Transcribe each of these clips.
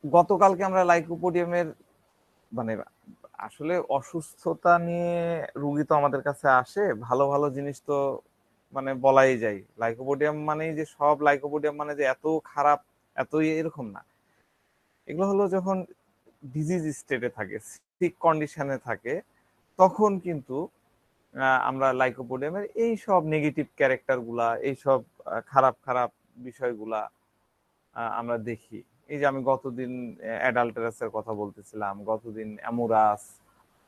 গতকালকে আমরা লাইকোপোডিয়ামের মানে আসলে অসুস্থতা নিয়ে রুগী তো আমাদের কাছে আসে, ভালো ভালো জিনিস তো মানে বলাই যায়। লাইকোপোডিয়াম মানেই যে সব লাইকোপোডিয়াম মানে যে এত খারাপ, এত এরকম না। এগুলো হলো যখন ডিজিজ স্টেটে থাকে, সিক কন্ডিশনে থাকে, তখন কিন্তু আমরা লাইকোপোডিয়ামের এই সব নেগেটিভ ক্যারেক্টার গুলা, এই সব খারাপ খারাপ বিষয়গুলা আমরা দেখি। এই যে আমি গতদিন অ্যাডাল্টারাসের কথা বলতেছিলাম, গতদিন অ্যামোরাস,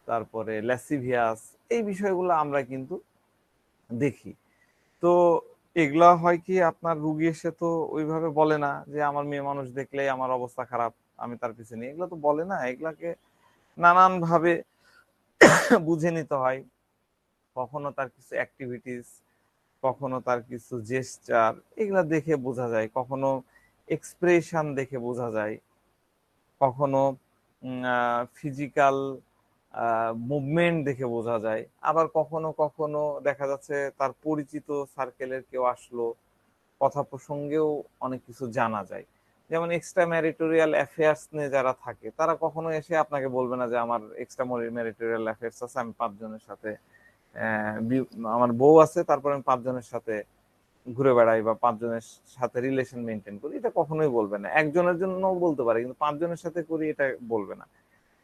তারপরে ল্যাসিভিয়াস, এই বিষয়গুলো আমরা কিন্তু দেখি। তো এগুলা হয় কি, আপনার রুগী এসে তো ওইভাবে বলে না যে আমার মেয়ে মানুষ দেখলেই আমার অবস্থা খারাপ, আমি তার পিছনে, এগুলো তো বলে না। এগুলাকে নানান ভাবে বুঝে নিতে হয়। কখনো তার কিছু অ্যাক্টিভিটিস, কখনো তার কিছু জেস্টার, এগুলা দেখে বোঝা যায়, কখনো এক্সপ্রেশন দেখে বোঝা যায়, কখনো ফিজিক্যাল মুভমেন্ট দেখে বোঝা যায়। আবার কখনো কখনো দেখা যাচ্ছে তার পরিচিত সার্কেলের কেউ আসলো, কথা প্রসঙ্গেও অনেক কিছু জানা যায়। যেমন এক্সট্রা ম্যারিটোরিয়াল অ্যাফেয়ার্স নিয়ে যারা থাকে, তারা কখনো এসে আপনাকে বলবে না যে আমার এক্সট্রা ম্যারিটোরিয়াল অ্যাফেয়ার্স আছে, আমি 5 জনের সাথে আমার বউ আছে, তারপর আমি 5 জনের সাথে ঘুরে বেড়াই বা 5 জনের সাথে রিলেশন মেনটেন করি, এটা কখনোই বলবে না। একজনের জন্য বলতে পারে, কিন্তু 5 জনের সাথে করি এটা বলবে না।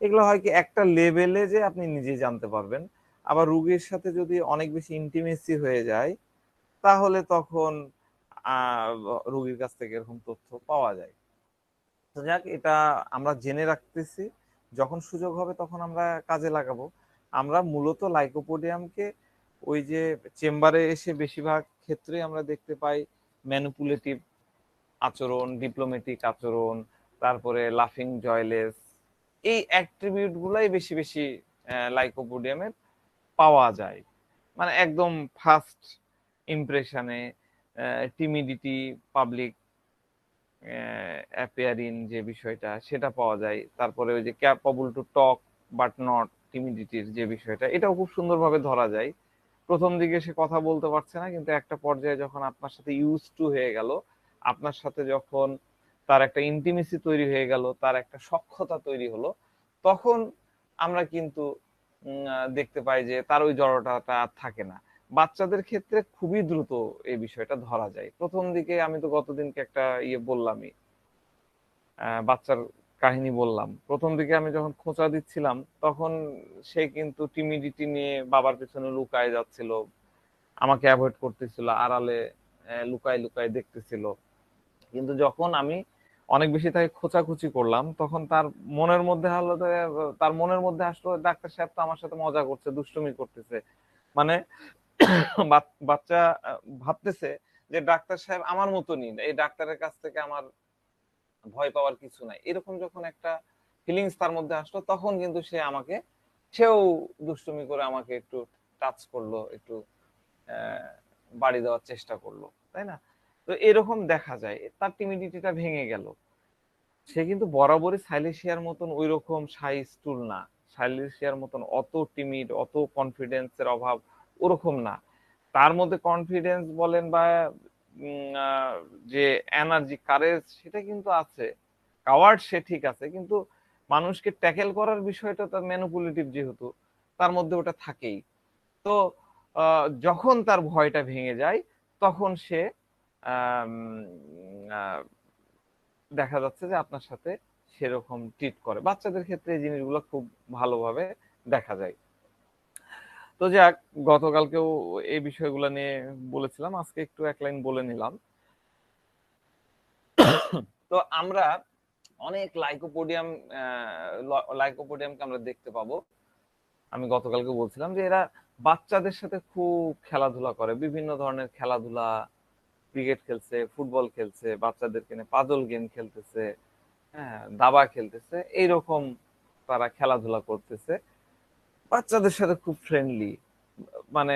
এগুলো হয় কি একটা লেভেলে যে আপনি নিজে জানতে পারবেন। আবার রুগীর সাথে যদি অনেক বেশি ইন্টিমেসি হয়ে যায়, তাহলে তখন আহ রুগীর কাছ থেকে এরকম তথ্য পাওয়া যায়। তো যাক, এটা আমরা জেনে রাখতেছি, যখন সুযোগ হবে তখন আমরা কাজে লাগাবো। আমরা মূলত লাইকোপোডিয়ামকে ওই যে চেম্বারে এসে বেশিরভাগ ক্ষেত্রে আমরা দেখতে পাই ম্যানিপুলেটিভ আচরণ, ডিপ্লোম্যাটিক আচরণ, তারপরে লাফিং জয়লেস, এই অ্যাট্রিবিউট গুলাই বেশি বেশি লাইকোপোডিয়ামের পাওয়া যায়। মানে একদম ফার্স্ট ইমপ্রেশনে টিমিডিটি, পাবলিক অ্যাপিয়ারিং যে বিষয়টা, সেটা পাওয়া যায়। তারপরে ওই যে capable to talk but not টিমিডিটির যে বিষয়টা, এটাও খুব সুন্দরভাবে ধরা যায়। প্রথম দিকে সে কথা বলতে পারছে না, কিন্তু একটা পর্যায়ে যখন আপনার সাথে ইউজ টু হয়ে গেল, আপনার সাথে যখন তার একটা ইন্টিমেসি তৈরি হয়ে গেল, তার একটা সখ্যতা তৈরি হলো, তখন আমরা কিন্তু দেখতে পাই যে তার ওই জড়তাটা আর থাকে না। বাচ্চাদের ক্ষেত্রে খুবই দ্রুত এই বিষয়টা ধরা যায়। প্রথম দিকে আমি তো গতদিনকে একটা বললামই, বাচ্চার কাহিনী বললাম, প্রথম দিকে আমি যখন খোঁচা দিচ্ছিলাম, তখন সে কিন্তু টিমিডিটি নিয়ে বাবার পেছনে লুকায় যাচ্ছিল, আমাকে অ্যাভয়েড করতেছিল, আড়ালে লুকায় লুকায় দেখতেছিল। কিন্তু যখন আমি অনেক বেশি তাকে খোঁচাখুচি করলাম, তখন তার মনের মধ্যে আসলো ডাক্তার সাহেব তো আমার সাথে মজা করছে, দুষ্টুমি করতেছে। মানে বাচ্চা ভাবতেছে যে ডাক্তার সাহেব আমার মতনই, এই ডাক্তারের কাছ থেকে আমার ভয় পাওয়ার কিছু নাই, এরকম যখন একটা ফিলিংস তার মধ্যে আসলো, তখন কিন্তু সেও দুষ্টুমি করে আমাকে একটু টাচ করলো, একটু আহ, বাড়ি দেওয়ার চেষ্টা করলো, তাই না? তো এরকম দেখা যায় তার টিমিডিটিটা ভেঙে গেল। সে কিন্তু বরাবরই সাইলেশিয়ার মতন ওই রকম শাই স্টুল না, সাইলেশিয়ার মতন অত টিমিড, অত কনফিডেন্সের অভাব ওরকম না। তার মধ্যে কনফিডেন্স বলেন বা যে এনার্জি, কারেজ, সেটা কিন্তু আছে। কাওয়ার্ড সে ঠিক আছে, কিন্তু মানুষকে ট্যাকেল করার বিষয়টা তার ম্যানিপুলেটিভ, যেহেতু তার মধ্যে ওটা থাকেই। তো যখন তার ভয়টা ভেঙে যায়, তখন সে আম, আহ, দেখা যাচ্ছে যে আপনার সাথে সেরকম ট্রিট করে। বাচ্চাদের ক্ষেত্রে এই জিনিসগুলো খুব ভালোভাবে দেখা যায়। তো যাক, গতকালকেও এই বিষয়গুলো নিয়ে বলেছিলাম, আজকে একটু এক লাইন বলে নিলাম। তো আমরা অনেক লাইকোপোডিয়ামকে আমরা দেখতে পাবো। আমি গতকালকে বলছিলাম যে এরা বাচ্চাদের সাথে খুব খেলাধুলা করে, বিভিন্ন ধরনের খেলাধুলা, ক্রিকেট খেলছে, ফুটবল খেলছে, বাচ্চাদেরকে নিয়ে পাজল গেম খেলতেছে, হ্যাঁ, দাবা খেলতেছে, এইরকম তারা খেলাধুলা করতেছে। বাচ্চাদের সাথে খুব ফ্রেন্ডলি। মানে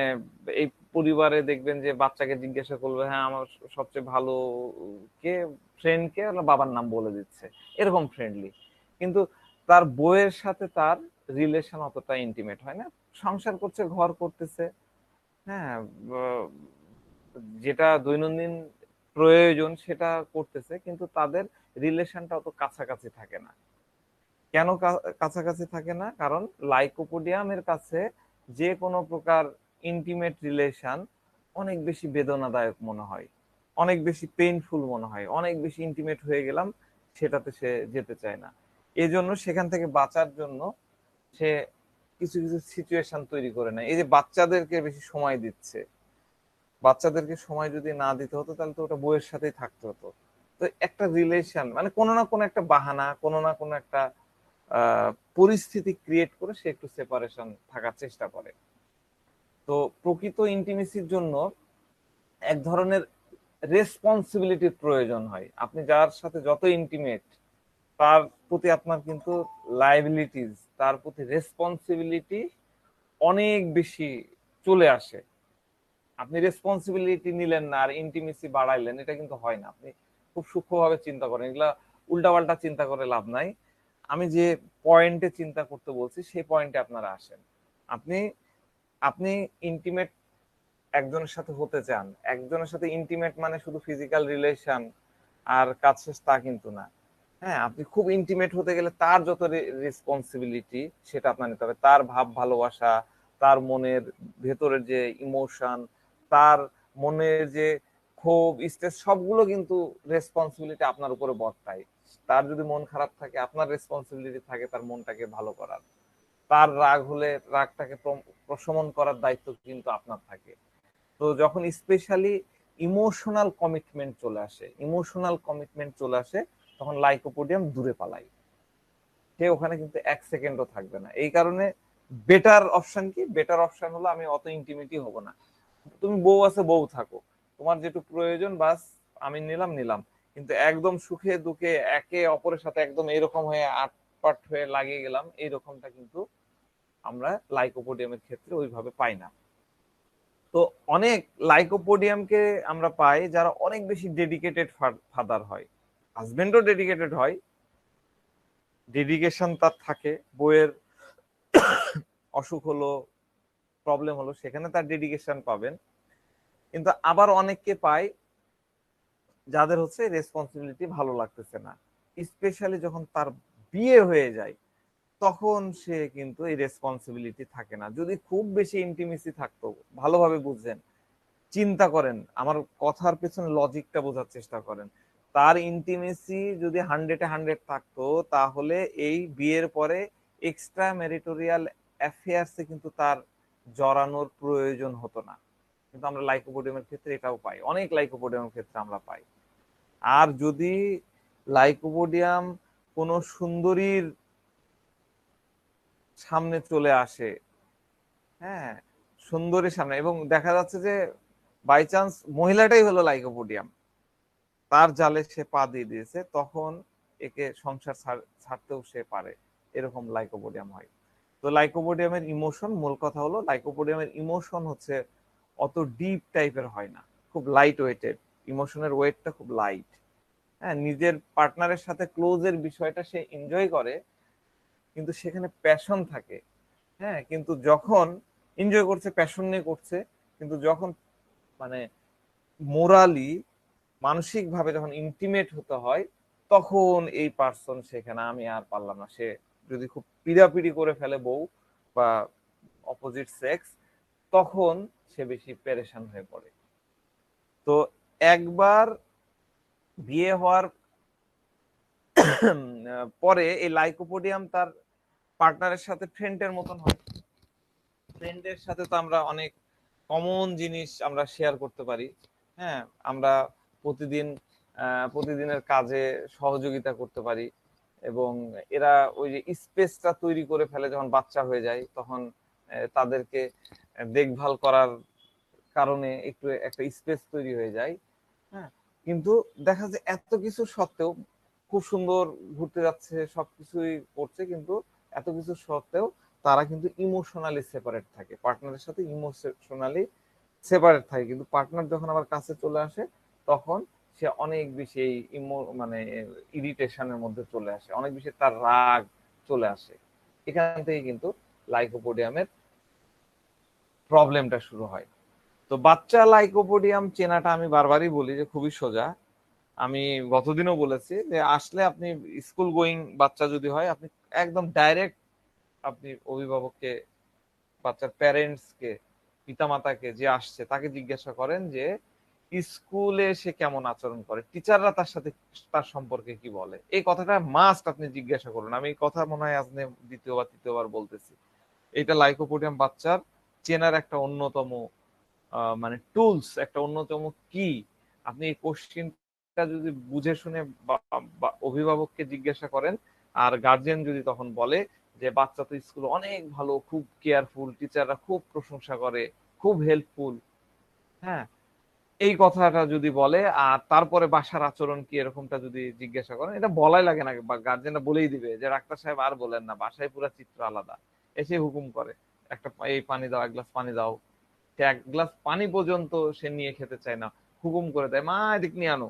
এই পরিবারে দেখবেন যে বাচ্চাকে জিজ্ঞাসা করবে, হ্যাঁ আমার সবচেয়ে ভালো কে, ফ্রেন্ড কে, ওরা বাবার নাম বলে দিচ্ছে, এরকম ফ্রেন্ডলি। কিন্তু তার বউয়ের সাথে তার রিলেশন অতটা ইন্টিমেট হয় না। সংসার করছে, ঘর করতেছে, হ্যাঁ, যেটা দৈনন্দিন প্রয়োজন সেটা করতেছে, কিন্তু তাদের রিলেশনটা অত কাছাকাছি থাকে না। কেন কাছাকাছি থাকে না? কারণ লাইকোপোডিয়ামের কাছে যে কোনো প্রকার ইন্টিমেট রিলেশন অনেক বেশি বেদনাদায়ক মনে হয়, অনেক বেশি পেইনফুল মনে হয়, অনেক বেশি ইন্টিমেট হয়ে গেলাম, সেটাতে সে যেতে চায় না। এই জন্য সেখান থেকে বাঁচার জন্য সে কিছু কিছু সিচুয়েশন তৈরি করে নেয়। এই যে বাচ্চাদেরকে বেশি সময় দিচ্ছে, বাচ্চাদেরকে সময় যদি না দিতে হতো তাহলে তো ওটা বউয়ের সাথেই থাকতে হতো। তো একটা রিলেশন মানে কোনো না কোনো একটা বাহানা, কোনো না কোনো একটা পরিস্থিতি ক্রিয়েট করে সে একটু সেপারেশন থাকার চেষ্টা করে। তো প্রকৃত ইন্টিমেসির জন্য এক ধরনের রেসপন্সিবিলিটির প্রয়োজন হয়। আপনি যার সাথে যত ইন্টিমেট, তার প্রতি আপনার কিন্তু লায়াবিলিটিস, তার প্রতি রেসপন্সিবিলিটি অনেক বেশি চলে আসে। আপনি রেসপন্সিবিলিটি নিলেন না আর ইন্টিমেসি বাড়াইলেন, এটা কিন্তু হয় না। আপনি খুব সূক্ষ্মভাবে চিন্তা করেন, এগুলা উল্টাপাল্টা চিন্তা করে লাভ নাই। আমি যে পয়েন্টে চিন্তা করতে বলছি সেই পয়েন্টে আপনারা আসেন। আপনি আপনি ইন্টিমেট একজনের সাথে হতে চান, একজনের সাথে ইন্টিমেট মানে শুধু ফিজিক্যাল রিলেশন আর কাজ শেষ তা কিন্তু না। হ্যাঁ, আপনি খুব ইন্টিমেট হতে গেলে তার যত রেসপন্সিবিলিটি সেটা আপনার নিতে হবে। তার ভাব ভালোবাসা, তার মনের ভেতরের যে ইমোশন, তার মনের যে ক্ষোভ, স্ট্রেস, সবগুলো কিন্তু রেসপন্সিবিলিটি আপনার উপরে বর্তায়। তার যদি মন খারাপ থাকে, আপনার রেসপন্সিবিলিটি থাকে তার মনটাকে ভালো করার। তার রাগ হলে রাগটাকে প্রশমন করার দায়িত্ব কিন্তু আপনার থাকে। তো যখন স্পেশালি ইমোশনাল কমিটমেন্ট চলে আসে, ইমোশনাল কমিটমেন্ট চলে আসে, তখন লাইকোপোডিয়াম দূরে পালায়। সে ওখানে কিন্তু এক সেকেন্ডও থাকবে না। এই কারণে বেটার অপশন কি? বেটার অপশন হলো আমি অত ইন্টিমেটই হব না। তুমি বউ আছে, বউ থাকো, তোমার যেটুকু প্রয়োজন বাস আমি নিলাম নিলাম। কিন্তু একদম সুখে দুঃখে একে অপরের সাথে একদম এরকম হয়ে আটপাট হয়ে লাগিয়ে গেলাম, এইরকমটা কিন্তু আমরা লাইকোপোডিয়ামের ক্ষেত্রে ওইভাবে পাই না। তো অনেক লাইকোপোডিয়ামকে আমরা পাই যারা অনেক বেশি ডেডিকেটেড ফাদার হয়, হাজবেন্ডও ডেডিকেটেড হয়, ডেডিকেশন তার থাকে। বইয়ের অসুখ হলো, প্রবলেম হলো, সেখানে তার ডেডিকেশন পাবেন। কিন্তু আবার অনেককে পাই যাদের হচ্ছে রেসপন্সিবিলিটি ভালো লাগতেছে না, স্পেশালি যখন তার বিয়ে হয়ে যায় তখন সে কিন্তু এই রেসপন্সিবিলিটি থাকে না। যদি খুব বেশি ইন্টিমেসি থাকতো, ভালোভাবে বুঝছেন, চিন্তা করেন, আমার কথার পেছনে লজিকটা বোঝার চেষ্টা করেন। তার ইন্টিমেসি যদি 100-এ 100 থাকতো তাহলে এই বিয়ের পরে এক্সট্রা ম্যারিটোরিয়াল অ্যাফেয়ার্সে কিন্তু তার জড়ানোর প্রয়োজন হতো না। কিন্তু আমরা লাইকোপোডিয়ামের ক্ষেত্রে এটাও পাই, অনেক লাইকোপোডিয়ামের ক্ষেত্রে আমরা পাই। আর যদি লাইকোপোডিয়াম কোনো সুন্দরীর সামনে চলে আসে, হ্যাঁ, সুন্দরীর সামনে, এবং দেখা যাচ্ছে যে বাই চান্স মহিলাটাই হলো লাইকোপোডিয়াম, তার জালে সে পা দিয়ে দিয়েছে, তখন একে সংসার ছাড়তেও সে পারে, এরকম লাইকোপোডিয়াম হয়। তো লাইকোপোডিয়ামের ইমোশন, মূল কথা হলো লাইকোপোডিয়ামের ইমোশন হচ্ছে অত ডিপ টাইপের হয় না, খুব লাইট ওয়েটেড, ইমোশনের ওয়েটটা খুব লাইট। হ্যাঁ, নিজের পার্টনারের সাথে ক্লোজের বিষয়টা সে এনজয় করে, কিন্তু সেখানে প্যাশন থাকে। হ্যাঁ, কিন্তু যখন এনজয় করছে, প্যাশন নিয়ে করছে, কিন্তু যখন মানে মোরালি, মানসিক ভাবে যখন ইন্টিমেট হতে হয়, তখন এই পার্সন সেখানে আমি আর পারলাম না, সে যদি খুব পিড়াপিড়ি করে ফেলে বউ বা অপোজিট সেক্স, তখন সে বেশি পেরেশান হয়ে পড়ে। তো একবার বিয়ে হওয়ার পরে এই লাইকোপোডিয়াম তার পার্টনারের সাথে ফ্রেন্ডের মতন হয়। ফ্রেন্ডের সাথে তো আমরা অনেক কমন জিনিস আমরা শেয়ার করতে পারি। হ্যাঁ, আমরা প্রতিদিন প্রতিদিনের কাজে সহযোগিতা করতে পারি, এবং এরা ওই যে স্পেসটা তৈরি করে ফেলে যখন বাচ্চা হয়ে যায়, তখন তাদেরকে দেখভাল করার কারণে একটু একটা স্পেস তৈরি হয়ে যায়। হ্যাঁ, কিন্তু দেখা যায় এত কিছু সত্ত্বেও, খুব সুন্দর ঘুরতে যাচ্ছে, সবকিছুই করছে, কিন্তু এত কিছু সত্ত্বেও তারা কিন্তু ইমোশনালি সেপারেট থাকে, পার্টনারের সাথে ইমোশনালি সেপারেট থাকে। কিন্তু পার্টনার যখন আবার কাছে চলে আসে, তখন সে অনেক বেশি এই মানে ইরিটেশনের মধ্যে চলে আসে, অনেক বেশি তার রাগ চলে আসে। এখান থেকে কিন্তু লাইকোপোডিয়ামের প্রবলেমটা শুরু হয়। তো বাচ্চা লাইকোপোডিয়াম চেনাটা আমি বারবারই বলি যে খুবই সোজা। আমি গতদিনও বলেছি যে আসলে আপনি স্কুল গোয়িং বাচ্চা যদি হয়, আপনি একদম ডাইরেক্ট আপনি অভিভাবককে, বাচ্চার প্যারেন্টস কে, পিতামাতাকে যে আসছে তাকে জিজ্ঞাসা করেন যে স্কুলে সে কেমন আচরণ করে, টিচাররা তার সাথে তার সম্পর্কে কি বলে। এই কথাটা মাস্ট আপনি জিজ্ঞাসা করুন। আমি এই কথা মনে হয় আজকে দ্বিতীয় বা তৃতীয়বার বলতেছি। এটা লাইকোপোডিয়াম বাচ্চার চেনার একটা অন্যতম মানে টুলস, একটা অন্যতম কি। আপনি এই কোশ্চিনটা যদি বুঝে শুনে অভিভাবককে জিজ্ঞাসা করেন, আর গার্জিয়ান যদি তখন বলে যে বাচ্চা তো স্কুলে অনেক ভালো, খুব কেয়ারফুল, টিচাররা খুব প্রশংসা করে, খুব হেল্পফুল, হ্যাঁ, এই কথাটা যদি বলে, আর তারপরে বাসার আচরণ কি এরকমটা যদি জিজ্ঞাসা করেন, এটা বলাই লাগে না, বা গার্জেনরা বলেই দিবে যে ডাক্তার সাহেব আর বলেন না, বাসায় পুরো চিত্র আলাদা। এসে হুকুম করে একটা এই পানি দাও, এক গ্লাস পানি দাও। সে এক গ্লাস পানি পর্যন্ত সে নিয়ে খেতে চায় না, হুকুম করে দেয় মা এদিক নিয়ে আনো।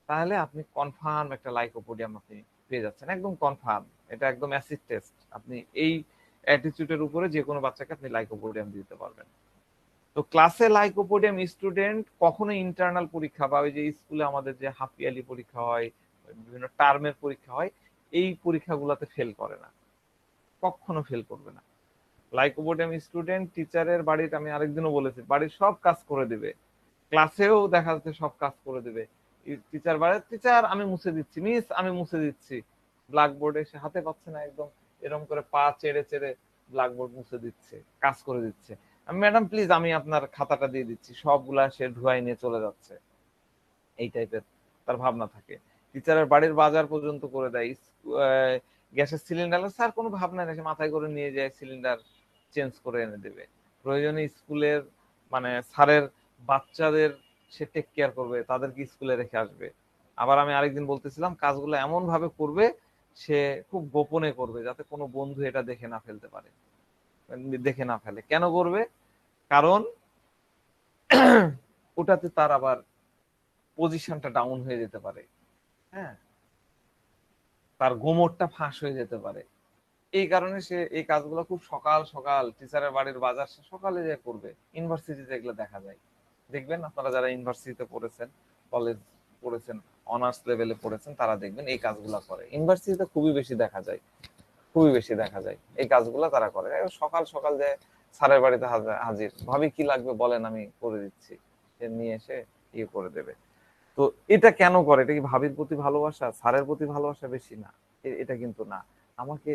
তাহলে আপনি কনফার্ম একটা লাইকোপোডিয়াম আপনি পেয়ে যাচ্ছেন, একদম কনফার্ম। এটা একদম অ্যাসিড টেস্ট। আপনি এই অ্যাটিটিউডের উপরে যে কোনো বাচ্চাকে আপনি লাইকোপোডিয়াম দিতে পারবেন। তো ক্লাসে লাইকোপোডিয়াম স্টুডেন্ট কখনো ইন্টারনাল পরীক্ষা বা ওই যে স্কুলে আমাদের যে হাফ ইয়ারলি পরীক্ষা হয়, বিভিন্ন টার্মের পরীক্ষা হয়, এই পরীক্ষাগুলোতে ফেল করে না, কখনো ফেল করবে না। লাইকোপোডিয়াম স্টুডেন্ট টিচারের বাড়ির, আমি আরেকদিনও বলেছি, বাড়ির সব কাজ করে দিবে, ক্লাসেও দেখা যাচ্ছে সব কাজ করে দিবে। টিচার বাড়ি, টিচার আমি মুছে দিচ্ছি, মিস আমি মুছে দিচ্ছি, ব্ল্যাকবোর্ডে সে হাতে পাচ্ছে না, একদম এরকম করে পা চেড়ে চেড়ে ব্ল্যাকবোর্ড মুছে দিচ্ছে, কাজ করে দিচ্ছে। ম্যাডাম প্লিজ আমি আপনার খাতাটা দিয়ে দিচ্ছি, সবগুলা সে ধুয়াই নিয়ে চলে যাচ্ছে, এই টাইপের তার ভাবনা থাকে। টিচারের বাড়ির বাজার পর্যন্ত করে দেয়। গ্যাসের সিলিন্ডার স্যার কোনো ভাবনা নেই, মাথায় করে নিয়ে যায়, সিলিন্ডার চেঞ্জ করে এনে দেবে। প্রয়োজনে স্কুলের মানে স্যারের বাচ্চাদের সে টেক কেয়ার করবে, তাদেরকে স্কুলে রেখে আসবে। আবার আমি আরেকদিন বলতেছিলাম কাজগুলো এমন ভাবে করবে, সে খুব গোপনে করবে যাতে কোনো বন্ধু এটা দেখে না ফেলতে পারে, দেখে না ফেলে। কেন করবে? কারণ ওটাতে তার আবার পজিশনটা ডাউন হয়ে যেতে পারে, হ্যাঁ, তার গোমরটা ফাঁস হয়ে যেতে পারে। এই কারণে সে এই কাজগুলো খুব সকাল সকাল, টিচারের বাড়ির বাজার সে সকালে যে করবে। ইউনিভার্সিটিতে এগুলো দেখা যায়, দেখবেন আপনারা যারা ইউনিভার্সিটিতে পড়েছেন, কলেজ পড়েছেন, অনার্স লেভেলে পড়েছেন, তারা দেখবেন এই কাজগুলো করে। ইউনিভার্সিটিতে খুবই বেশি দেখা যায়, খুবই বেশি দেখা যায় এই কাজগুলো তারা করে। সকাল সকাল যে স্যারের বাড়িতে হাজির, ভাবি কি লাগবে বলেন আমি করে দিচ্ছি, সে নিয়ে এসে ইয়ে করে দেবে। তো এটা কেন করে? এটা কি ভাবির প্রতি ভালোবাসা, স্যারের প্রতি ভালোবাসা বেশি? না, এটা কিন্তু না। আমাকে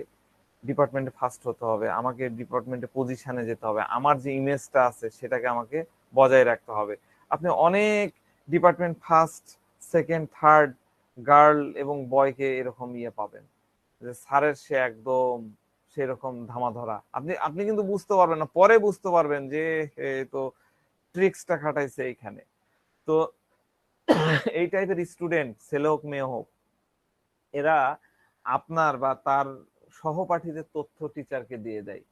ডিপার্টমেন্টে ফার্স্ট হতে হবে, আমাকে ডিপার্টমেন্টে পজিশনে যেতে হবে, আমার যে ইমেজটা আছে সেটাকে আমাকে বজায় রাখতে হবে। আপনি অনেক department first, second, third girl এবং বয়কে এরকম ইয়ে পাবেন, যে স্যারের সে একদম সেরকম ধামাধরা। আপনি আপনি কিন্তু বুঝতে পারবেন না, পরে বুঝতে পারবেন যে তো ট্রিক্সটা খাটাইছে এইখানে। তো এই টাইপের স্টুডেন্ট, ছেলে হোক মেয়ে হোক, এরা আপনার বা তার সহপাঠীদের তথ্য টিচারকে দিয়ে দেয়।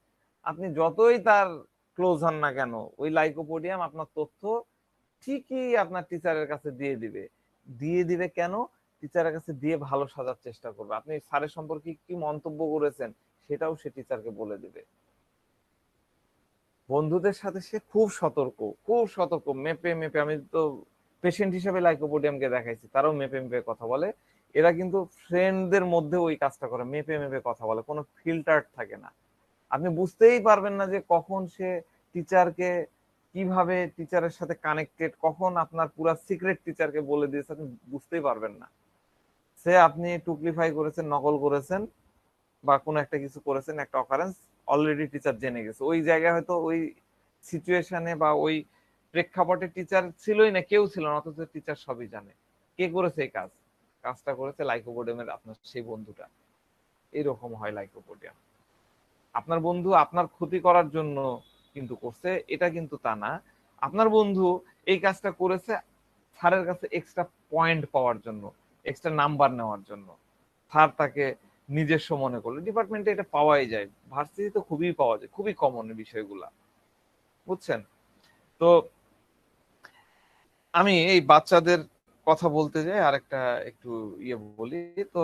আপনি যতই তার ক্লোজ হন না কেন, ওই লাইকোপোডিয়াম আপনার তথ্য ঠিকই আপনার টিচারের কাছে দিয়ে দিবে। দিয়ে দিবে কেন? টিচারের কাছে দিয়ে ভালো সাজার চেষ্টা করবে। আপনি স্যারের সম্পর্কে কি মন্তব্য করেছেন সেটাও সে টিচারকে বলে দিবে। বন্ধুদের সাথে সে খুব সতর্ক, খুব সতর্ক, মেপে মেপে। আমি তো পেশেন্ট হিসেবে লাইকোপোডিয়ামকে দেখাইছি, তারাও মেপে মেপে কথা বলে। এরা কিন্তু ফ্রেন্ডদের মধ্যে ওই কাজটা করে, মেপে মেপে কথা বলে, কোনো ফিল্টার থাকে না। আপনি বুঝতেই পারবেন না যে কখন সে টিচারকে, কিভাবে টিচারের সাথে কানেক্টেড, কখন আপনার পুরো সিক্রেট টিচারকে বলে দিয়েছে, আপনি বুঝতেই পারবেন না। সে আপনি টুকলিফাই করেছেন, নকল করেছেন, বা কোনো একটা কিছু করেছেন, একটা অকারেন্স অলরেডি টিচার জেনে গেছে। ওই জায়গায় হয়তো ওই সিচুয়েশনে বা ওই প্রেক্ষাপটে টিচার ছিলই না, কেউ ছিল না, অথচ টিচার সবই জানে কে করেছে এই কাজ। কাজটা করেছে লাইকোপোডিয়ামের আপনার সেই বন্ধুটা। এইরকম হয় লাইকোপোডিয়াম। আপনার বন্ধু আপনার ক্ষতি করার জন্য কিন্তু করছে এটা কিন্তু তা না। আপনার বন্ধু এই কাজটা করেছে স্যারের কাছে এক্সট্রা পয়েন্ট পাওয়ার জন্য, এক্সট্রা নাম্বার নেওয়ার জন্য। স্যার তাকে নিজস্ব মনে করলো। ডিপার্টমেন্টে এটা পাওয়াই যায়, ভার্সিটি তো খুবই পাওয়া যায়, খুবই কমন বিষয়গুলা, বুঝছেন? তো আমি এই বাচ্চাদের কথা বলতে যাই আরেকটা একটু ইয়ে বলি তো।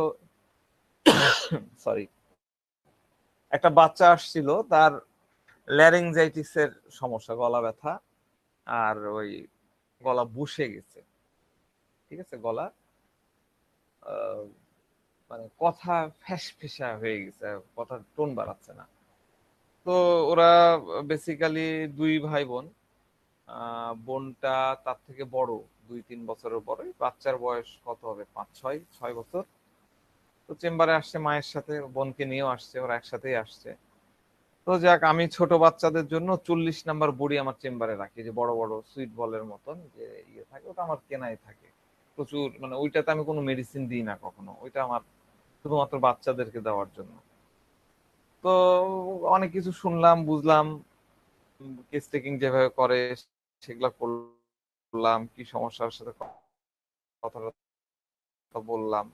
সরি, একটা বাচ্চা আসছিল, তার ল্যারিংজাইটিসের সমস্যা, গলা ব্যথা, আর ওই গলা বসে গেছে। ঠিক আছে, গলা মানে কথা ফ্যাসফেসা হয়ে গেছে, কথা টোন বাড়াচ্ছে না। তো ওরা বেসিক্যালি দুই ভাই বোন। বোনটা তার থেকে বড়, 2-3 বছরের বড়। বাচ্চার বয়স কত হবে, 5-6 বছর। তো চেম্বারে আসছে মায়ের সাথে, বোনকে নিয়েও আসছে, ওরা একসাথেই আসছে। তো যাক, আমি ছোট বাচ্চাদের জন্য 40 নাম্বার বড়ি আমার চেম্বারে রাখি, যে বড় বড় সুইট বলের মতন যে ইয়ে থাকে, ওটা আমার কেনাই থাকে প্রচুর। মানে ওইটাতে আমি কোনো মেডিসিন দিই না কখনো, ওইটা আমার শুধুমাত্র বাচ্চাদেরকে দেওয়ার জন্য। তো অনেক কিছু শুনলাম, বুঝলাম, কেস টেকিং যেভাবে করে সেগুলা করলাম, কি সমস্যার সাথে কথা বললাম।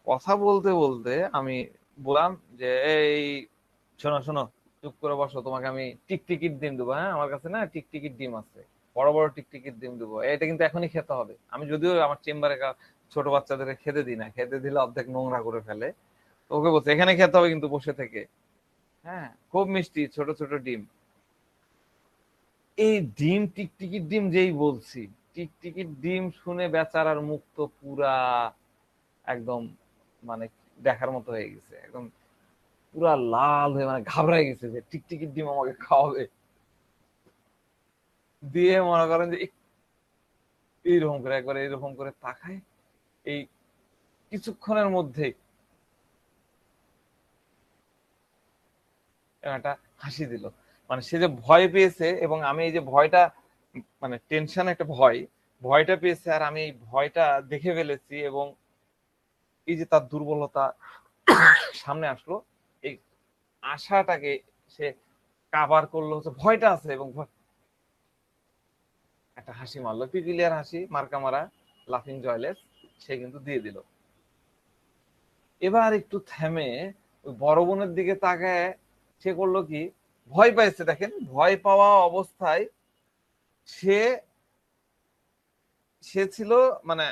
কথা বলতে বলতে আমি বললাম যে, এই শোনো শোনো, চুপ করে বসো, তোমাকে আমি টিকটিকির ডিম দেবো। হ্যাঁ, আমার কাছে না টিকটিকির ডিম আছে, বড় বড় টিকটিকির ডিম দেবো, এটা কিন্তু এখনই খেতে হবে। আমি যদিও আমার চেম্বারে ছোট বাচ্চাদেরকে খেতে দিই না, খেতে দিলে অর্ধেক নোংরা করে ফেলে। তো ওকে বলছে এখানে খেতে হবে কিন্তু বসে থেকে। হ্যাঁ, খুব মিষ্টি ছোট ছোট ডিম। এই ডিম, টিকটিকির ডিম যেই বলছি, টিকটিকির ডিম শুনে বেচারার মুখ তো পুরা একদম মানে দেখার মতো হয়ে গেছে, একদম পুরা লাল হয়ে মানে ঘাবড়ায় গেছে যে টিকটিকির ডিম আমাকে খাওয়াবে। দিয়ে মনে করেন যে এইরকম করে একবার এইরকম করে তাকায়, এই কিছুক্ষণের মধ্যেই একটা হাসি দিল। মানে সে যে ভয় পেয়েছে, এবং আমি এই যে ভয়টা, মানে টেনশন একটা ভয়, ভয়টা পেয়েছে, আর আমি এই ভয়টা দেখে ফেলেছি, এবং এই যে তার দুর্বলতা সামনে আসলো, এই আশাটাকে সে কাভার করলো হচ্ছে ভয়টা আছে, এবং একটা হাসি মারলো, পিপিলিয়ার হাসি, মার্কা মারা, লাফিং জয়লেস, সে কিন্তু দিয়ে দিল। এবার একটু থেমে ওই বড় বোনের দিকে তাকায় সে করলো কি, ভয় পাইছে, দেখেন ভয় পাওয়া অবস্থায় সে সে ছিল মানে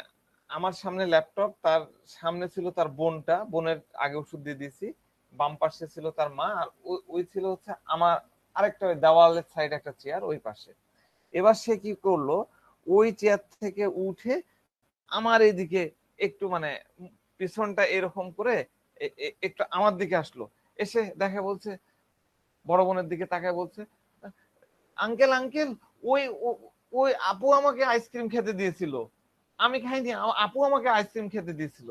আমার সামনে ল্যাপটপ, তার সামনে ছিল তার বোনটা, বোনের আগে ওষুধ দিয়ে দিয়েছি, বাম পাশে ছিল তার মা, আর ওই ছিল হচ্ছে আমার আরেকটা ওই দেওয়ালের সাইড একটা চেয়ার ওই পাশে। এবার সে কি করলো, ওই চেয়ার থেকে উঠে আমার এইদিকে একটু মানে পিছনটা এরকম করে একটু আমার দিকে আসলো, এসে দেখে বলছে, বড় বোনের দিকে তাকায় বলছে, আঙ্কেল আঙ্কেল, ওই ওই আপু আমাকে আইসক্রিম খেতে দিয়েছিল, আমি খাইনি, আপু আমাকে আইসক্রিম খেতে দিয়েছিল।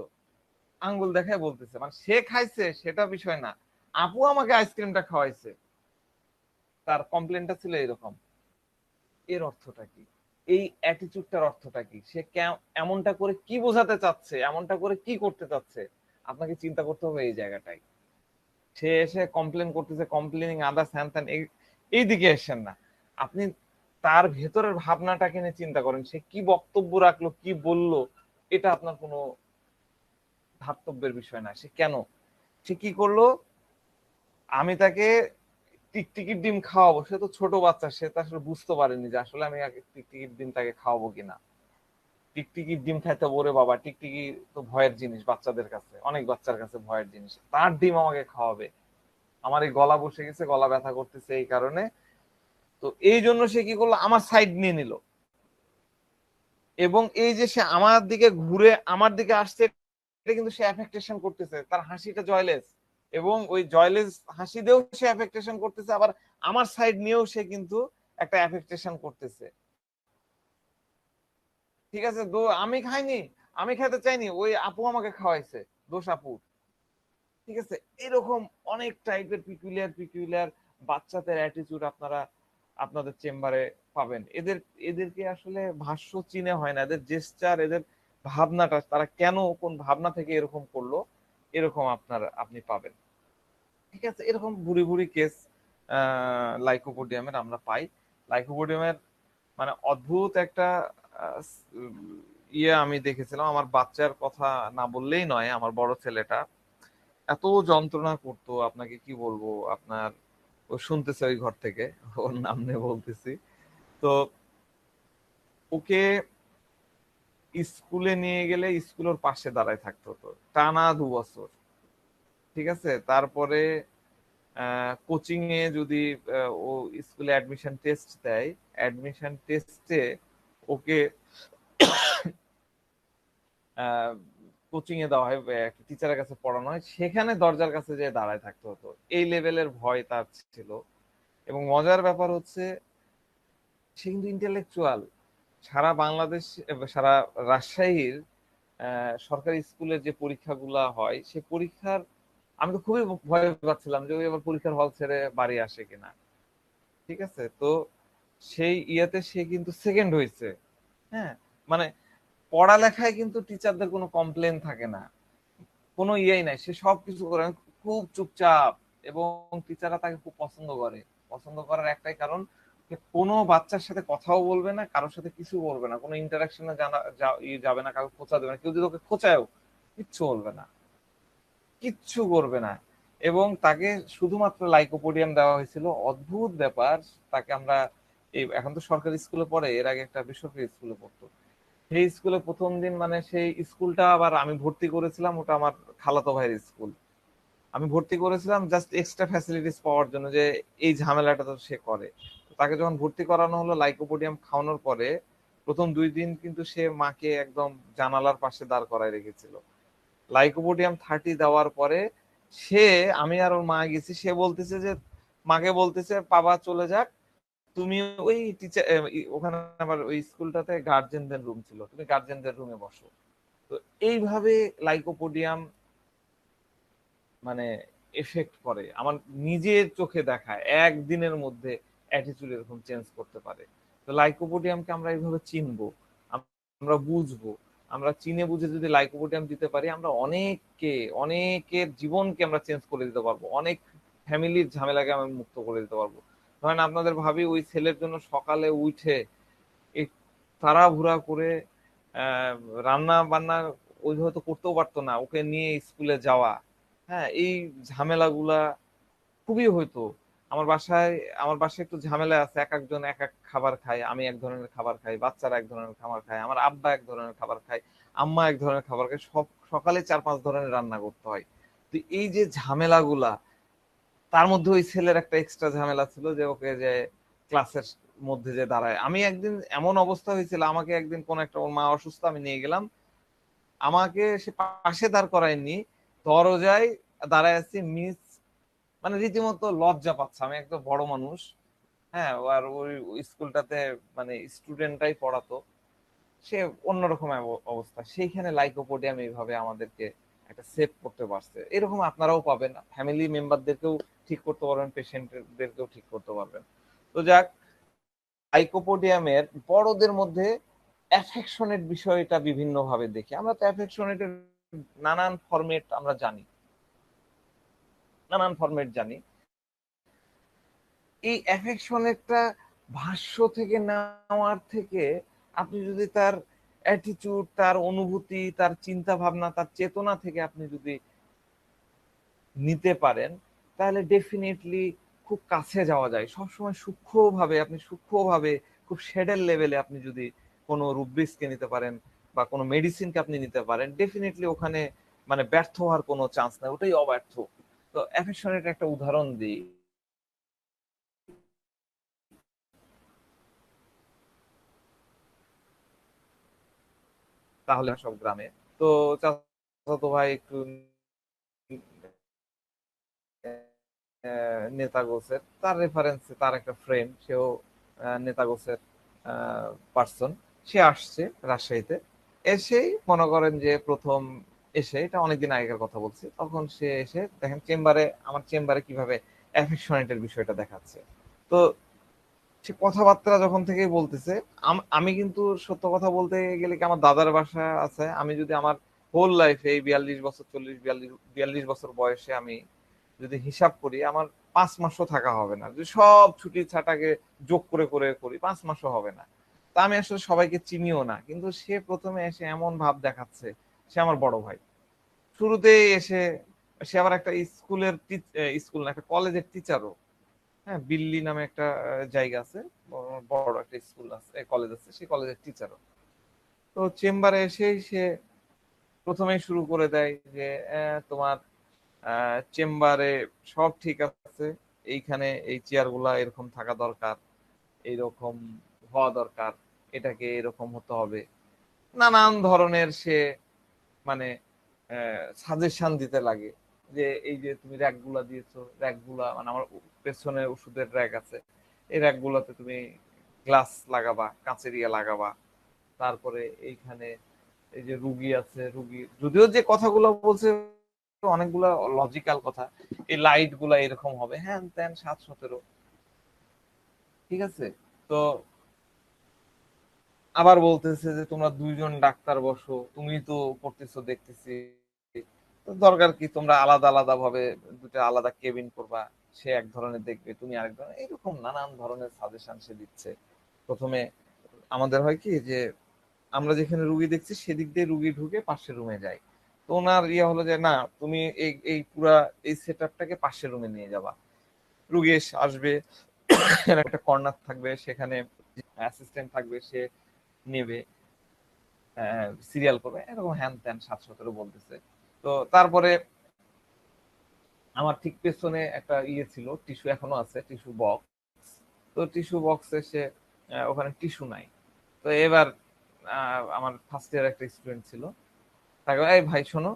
আঙ্গুল দেখায় বলতেছে, মানে সে খাইছে সেটা বিষয় না, আপু আমাকে আইসক্রিমটা খাওয়াইছে। তার কমপ্লেনটা ছিল এরকম। এর অর্থটা কি, এই অ্যাটিটিউডটার অর্থটা কি, সে এমনটা করে কি বোঝাতে চাচ্ছে, এমনটা করে কি করতে চাচ্ছে, আপনাকে চিন্তা করতে হবে এই জায়গাটাই। সে এসে কমপ্লেন করতেছে, কমপ্লেনিং আদার্স হ্যান ত্যান, এই দিকে এসেন না আপনি, তার ভেতরের ভাবনাটাকে নিয়ে চিন্তা করেন, সে কি বক্তব্য রাখলো, কি বললো, এটা আপনার কোনো ধার্তব্যের বিষয় না। সে কেন, সে কি করলো, আমি তাকে টিকটিকির ডিম খাওয়াবো, সে তো ছোট বাচ্চা, সে তো আসলে বুঝতে পারেনি যে আসলে আমি আগে টিকটিকির ডিম তাকে খাওয়াবো কিনা। টিকটিকির ডিম খাইতে, ওরে বাবা, টিকটিকি তো ভয়ের জিনিস, বাচ্চাদের কাছে, অনেক বাচ্চার কাছে ভয়ের জিনিস, তার ডিম আমাকে খাওয়াবে। আমার এই গলা বসে গেছে, গলা ব্যথা করতেছে এই কারণে। তো এই জন্য সে কি করলো, আমার সাইড নিয়ে নিল, এবং এই যে সে আমার দিকে ঘুরে আমার দিকে আসছে, এটা কিন্তু সে অ্যাফেক্টেশন করতেছে, তার হাসিটা জয়লেস, এবং ওই জয়লেস হাসি দিয়েও সে অ্যাফেক্টেশন করতেছে, আবার আমার সাইড নিয়েও সে কিন্তু একটা অ্যাফেক্টেশন করতেছে। ঠিক আছে, আমি খাইনি, আমি খেতে চাইনি, ওই আপু আমাকে খাওয়াইছে, দোষ আপু। ঠিক আছে, এরকম অনেক টাইপের পিকুলিয়ার পিকুলিয়ার বাচ্চাদের অ্যাটিটিউড আপনারা আপনাদের চেম্বারে পাবেন। এদেরকে আসলে ভাষ্য চিনে হয় না, এদের জেস্টার, এদের ভাবনাটা, তারা কেন কোন ভাবনা থেকে এরকম করলো, এরকম আপনি পাবেন। ঠিক আছে, এরকম ভুরি ভুরি কেস লাইকোপোডিয়ামের আমরা পাই। লাইকোপোডিয়ামের মানে অদ্ভুত একটা আহ, ইয়ে আমি দেখেছিলাম, আমার বাচ্চার কথা না বললেই নয়, আমার বড় ছেলেটা এত যন্ত্রণা করতো, আপনাকে কি বলবো আপনার, ও শুনতেছে ওই ঘর থেকে, ওর নাম নিয়ে বলতেছি। তো ওকে স্কুলে নিয়ে গেলে স্কুলের পাশে দাঁড়ায় থাকতো তো টানা 2 বছর। ঠিক আছে, তারপরে কোচিং এ যদি ও স্কুলে অ্যাডমিশন টেস্ট দেয়, অ্যাডমিশন টেস্টে ওকে কোচিং এ দেওয়া হয়, একটা টিচারের কাছে পড়ানো হয়, সেখানে দরজার কাছে যে দাঁড়ায় থাকতে হতো, এই লেভেলের ভয় তার ছিল। এবং মজার ব্যাপার হচ্ছে সে কিন্তু ইন্টেলেকচুয়াল। সারা বাংলাদেশ, সারা রাজশাহীর সরকারি স্কুলের যে পরীক্ষাগুলা হয়, সে পরীক্ষার আমি তো খুবই ভয় পাচ্ছিলাম যে ওই আবার পরীক্ষার হল ছেড়ে বাড়ি আসে কিনা। ঠিক আছে, তো সেই ইয়াতে সে কিন্তু সেকেন্ড হয়েছে। হ্যাঁ, মানে পড়ালেখায় কিন্তু টিচারদের কোনো কমপ্লেন থাকে না, কোনো ইয়েই নাই, সে সবকিছু করে, খুব চুপচাপ। এবং টিচাররা তাকে খুব পছন্দ করে। পছন্দ করার একটাই কারণ, যে কোনো বাচ্চার সাথে কথাও বলবে না, কারোর সাথে কিছু বলবে না, কোনো ইন্টারাকশনে যাবে না, কাউকে খোঁচা দেবে না, কেউ যদি ওকে খোঁচায়ও কিচ্ছু বলবে না, কিচ্ছু করবে না। এবং তাকে শুধুমাত্র লাইকোপোডিয়াম দেওয়া হয়েছিল। অদ্ভুত ব্যাপার, তাকে আমরা এই এখন তো সরকারি স্কুলে পড়ে, এর আগে একটা বেসরকারি স্কুলে পড়তো। সেই স্কুলে প্রথম দিন, মানে সেই স্কুলটা আবার আমি ভর্তি করেছিলাম, ওটা আমার খালাতো ভাইয়ের স্কুল। আমি ভর্তি করেছিলাম জাস্ট এক্সট্রা ফ্যাসিলিটিস পাওয়ার জন্য, যে এই ঝামেলাটা তো সে করে। তো তাকে যখন ভর্তি করানো হলো লাইকোপোডিয়াম খাওয়ানোর পরে, প্রথম 2 দিন কিন্তু সে মাকে একদম জানালার পাশে দাঁড় করায় রেখেছিল। লাইকোপোডিয়াম 30 দেওয়ার পরে সে, আমি আর ওর মা গেছি, সে বলতেছে যে, মাকে বলতেছে বাবা চলে যাক, তুমি ওই টিচার, ওখানে আবার ওই স্কুলটাতে গার্জেনদের রুম ছিল, তুমি গার্জেনদের রুমে বসো। তো এইভাবে লাইকোপোডিয়াম মানে এফেক্ট করে, আমার নিজের চোখে দেখা, একদিনের মধ্যে অ্যাটিটিউড এরকম চেঞ্জ করতে পারে। তো লাইকোপোডিয়ামকে আমরা এইভাবে চিনবো, আমরা বুঝবো। আমরা চিনে বুঝে যদি লাইকোপোডিয়াম দিতে পারি, আমরা অনেকের জীবনকে আমরা চেঞ্জ করে দিতে পারবো, অনেক ফ্যামিলির ঝামেলাকে আমরা মুক্ত করে দিতে পারবো। ধরেন আপনাদের ভাবি ওই ছেলের জন্য সকালে উঠে এই তাড়াহুড়া করে আহ রান্না বান্না ওই হয়তো করতেও পারতো না, ওকে নিয়ে স্কুলে যাওয়া, হ্যাঁ, এই ঝামেলাগুলা খুবই হইতো। আমার বাসায় আমার বাসায় একটু ঝামেলা আছে, এক একজন এক এক খাবার খায়, আমি এক ধরনের খাবার খাই, বাচ্চারা এক ধরনের খাবার খায়, আমার আব্বা এক ধরনের খাবার খায়, আম্মা এক ধরনের খাবার খায়, সব সকালে 4-5 ধরনের রান্না করতে হয়। তো এই যে ঝামেলাগুলা, তার মধ্যে ওই ছেলের একটা এক্সট্রা ঝামেলা ছিল, যে ওকে যে ক্লাসের মধ্যে যে দাঁড়ায়, আমি একদিন এমন অবস্থা হয়েছিল, আমাকে একদিন কোন একটা, ওর মা অসুস্থ, আমি নিয়ে গেলাম, আমাকে সে পাশে দাঁড় করায়নি, দরজায় দাঁড়ায় আছি, মিস মানে রীতিমতো লজ্জা পাচ্ছে, আমি একটা বড় মানুষ। হ্যাঁ, আর ওই স্কুলটাতে মানে স্টুডেন্টরাই পড়াতো, সে অন্যরকম অবস্থা, সেইখানে লাইকোপোডিয়াম এইভাবে আমাদেরকে একটা সেভ করতে পারছে। এরকম আপনারাও পাবেন, ফ্যামিলি মেম্বারদেরকেও ঠিক করতে পারবেন, পেশেন্টদেরকেও ঠিক করতে পারবেন। তো যাক, লাইকোপোডিয়ামের বড়দের মধ্যে অ্যাফেকশনের বিষয়টা বিভিন্ন ভাবে দেখি আমরা। তো অ্যাফেকশনেটের নানান ফরমেট আমরা জানি, নানান ফরমেট জানি। এই অ্যাফেকশনেরটা ভাষ্য থেকে নেওয়ার থেকে, আপনি যদি তার অ্যাটিটিউড, তার অনুভূতি, তার চিন্তা ভাবনা, তার চেতনা থেকে আপনি যদি নিতে পারেন, তাহলে ডেফিনেটলি খুব কাছে যাওয়া যায়। সবসময় সূক্ষ্মভাবে, আপনি সূক্ষ্মভাবে খুব শেডের লেভেলে আপনি যদি কোনো রুব্রিক্সকে নিতে পারেন বা কোনো মেডিসিনকে আপনি নিতে পারেন, ডেফিনেটলি ওখানে মানে ব্যর্থ হওয়ার কোনো চান্স নাই, ওটাই অব্যর্থ। তো অ্যাফেকশনের একটা উদাহরণ দিই, তাহলে সব গ্রামে। তো চাচাতো ভাই একটু নেতা গোছের, তার রেফারেন্সে তার একটা ফ্রেন্ড, সেও নেতা গোছের পার্সন, সে আসছে রাজশাহীতে। এসেই মনে করেন যে প্রথম এসে, এটা অনেকদিন আগেকার কথা বলছি, তখন সে এসে দেখেন চেম্বারে, আমার চেম্বারে কিভাবে অ্যাফেকশনেটের বিষয়টা দেখাচ্ছে। তো সে কথাবার্তা যখন থেকে বলতেছে, আমি কিন্তু সত্য কথা বলতে গেলে কি, আমার দাদার বাসা আছে, আমি যদি আমার হোল লাইফে এই 42 বছর, 42 বছর বয়সে আমি যদি হিসাব করি, আমার 5 মাসও থাকা হবে না, যদি সব ছুটি ছাটাকে যোগ করে করে করি, 5 মাসও হবে না। তা আমি আসলে সবাইকে চিনিও না, কিন্তু সে প্রথমে এসে এমন ভাব দেখাচ্ছে, সে আমার বড় ভাই। শুরুতেই এসে সে আবার একটা স্কুলের, স্কুল না, একটা কলেজের টিচারও। হ্যাঁ, বিল্লি নামে একটা জায়গা আছে, বড় একটা স্কুল আছে, কলেজ আছে, সেই কলেজের টিচারও। তো চেম্বারে এসেই সে প্রথমেই শুরু করে দেয় যে, তোমার চেম্বারে সব ঠিক আছে, এইখানে এই চেয়ার গুলা এরকম থাকা দরকার, এইরকম হওয়া দরকার, এটাকে এরকম হতে হবে, নানান ধরনের সে মানে সাজেশন দিতে লাগে যে এই যে তুমি র্যাক গুলা দিয়েছো, র্যাক গুলা মানে আমার পেছনে ওষুধের র্যাক আছে, এই র্যাক গুলাতে তুমি গ্লাস লাগাবা, কাঁচের ইয়ে লাগাবা। তারপরে এইখানে এই যে রুগী আছে, রুগী যদিও যে কথাগুলো বলছে অনেকগুলা লজিক্যাল কথা, এই লাইট গুলা এরকম হবে, হ্যান ত্যান 7-17, ঠিক আছে। তো আবার বলতেছে যে তোমরা দুইজন ডাক্তার বসো, তুমি তো পড়তেছো দেখতেছি, তো দরকার কি তোমরা আলাদা আলাদা ভাবে দুটা আলাদা কেবিন করবা, সে এক ধরনের দেখবে তুমি আরেক ধরনের, এরকম নানান ধরনের সাজেশন সে দিচ্ছে। প্রথমে আমাদের হয় কি যে আমরা যেখানে রুগী দেখছি সেদিক দিয়ে রুগী ঢুকে পাশের রুমে যায়। তো ওনার ইয়ে হলো যে না, তুমি এই এই পুরা এই সেট আপটাকে পাশের রুমে নিয়ে যাবা, রুগী আসবে, একটা কর্নার থাকবে, সেখানে অ্যাসিস্ট্যান্ট থাকবে, সে নেবে, সিরিয়াল করবে, এরকম হ্যান ত্যান 7-17 বলতেছে। তো তারপরে আমার ঠিক পেছনে একটা ইয়ে ছিল, টিস্যু এখনো আছে, টিস্যু বক্স। তো টিস্যু বক্সে সে ওখানে টিস্যু নাই। তো এবার আমার ফার্স্ট ইয়ার একটা স্টুডেন্ট ছিল, তাকে এই ভাই শোনো,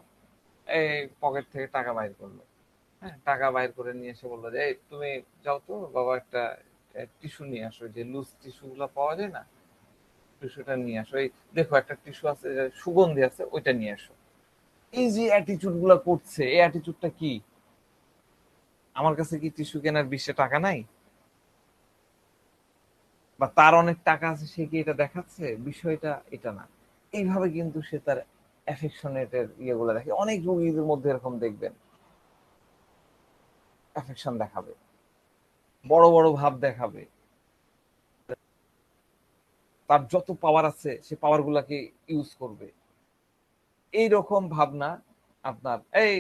এই পকেট থেকে টাকা বাইর করলো, হ্যাঁ টাকা বাইর করে নিয়ে এসে বললো যে এই তুমি যাও তো বাবা, একটা টিস্যু নিয়ে আসো, যে লুজ টিস্যু গুলো পাওয়া যায় না, টিস্যুটা নিয়ে আসো, এই দেখো একটা টিস্যু আছে সুগন্ধি আছে, ওইটা নিয়ে আসো। এই যে অ্যাটিচিউড গুলা করছে, এই অ্যাটিচিউডটা কি? আমার কাছে কি টিস্যু কেনার 20 টাকা নাই, বা তার অনেক টাকা আছে সে কি এটা দেখাচ্ছে? বিষয়টা এটা না। এইভাবে কিন্তু সে তার অ্যাফেকশনেটের ইয়েগুলো দেখে। অনেক রোগীদের মধ্যে এরকম দেখবেন, অ্যাফেকশন দেখাবে, বড় বড় ভাব দেখাবে, তার যত পাওয়ার আছে সে পাওয়ার গুলাকে ইউজ করবে, এই রকম ভাবনা। আপনার এই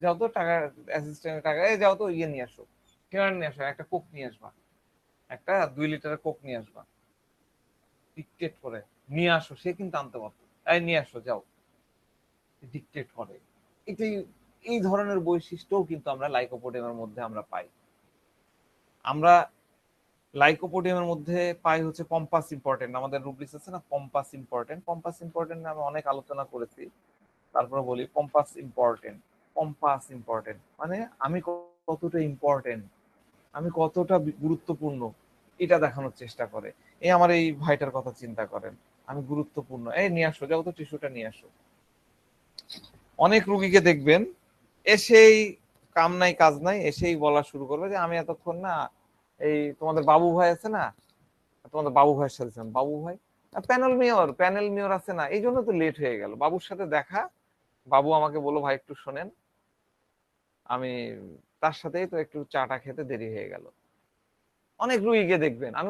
যাও তো টাকা, অ্যাসিস্ট্যান্টের টাকা, এই যাও তো ইয়ে নিয়ে আসো, কেনার নিয়ে আসো, একটা কোক নিয়ে আসবা, একটা 2 লিটারের কোক নিয়ে আসবা, ডিকটেট করে নিয়ে আসো, সে কিন্তু আনতে পারতো, এই নিয়ে আসো যাও, ডিকটেট করে। এটাই, এই ধরনের বৈশিষ্ট্যও কিন্তু আমরা লাইকোপোডিয়ামের মধ্যে আমরা পাই। আমরা লাইকোপোডিয়ামের মধ্যে পাই হচ্ছে কম্পাস ইম্পর্টেন্ট, আমাদের রুব্রিক্স আছে না, কম্পাস ইম্পর্টেন্ট, কম্পাস ইম্পর্টেন্ট আমি অনেক আলোচনা করেছি, তারপরে বলি কম্পাস ইম্পর্টেন্ট। কম্পাস ইম্পর্টেন্ট মানে আমি কতটা ইম্পর্টেন্ট, আমি কতটা গুরুত্বপূর্ণ, এটা দেখানোর চেষ্টা করে। এই আমার এই ভাইটার কথা চিন্তা করেন, আমি গুরুত্বপূর্ণ, এই নিয়ে আসো, যাও তো টিস্যুটা নিয়ে আসো। অনেক রুগীকে দেখবেন এসেই কাম নাই কাজ নাই, এসেই বলা শুরু করবে যে আমি এতক্ষণ না এই তোমাদের বাবু ভাই আছে না, তোমাদের বাবু ভাইয়ের সাথে ছিলাম, বাবু ভাই প্যানেল মেয়র আছে না, এই জন্য তো লেট হয়ে গেল, বাবুর সাথে দেখা, বাবু আমাকে বললো ভাই একটু শোনেন, আমি তার সাথেই তো একটু চাটা খেতে দেরি হয়ে গেল। অনেক রুগীকে দেখবেন আমি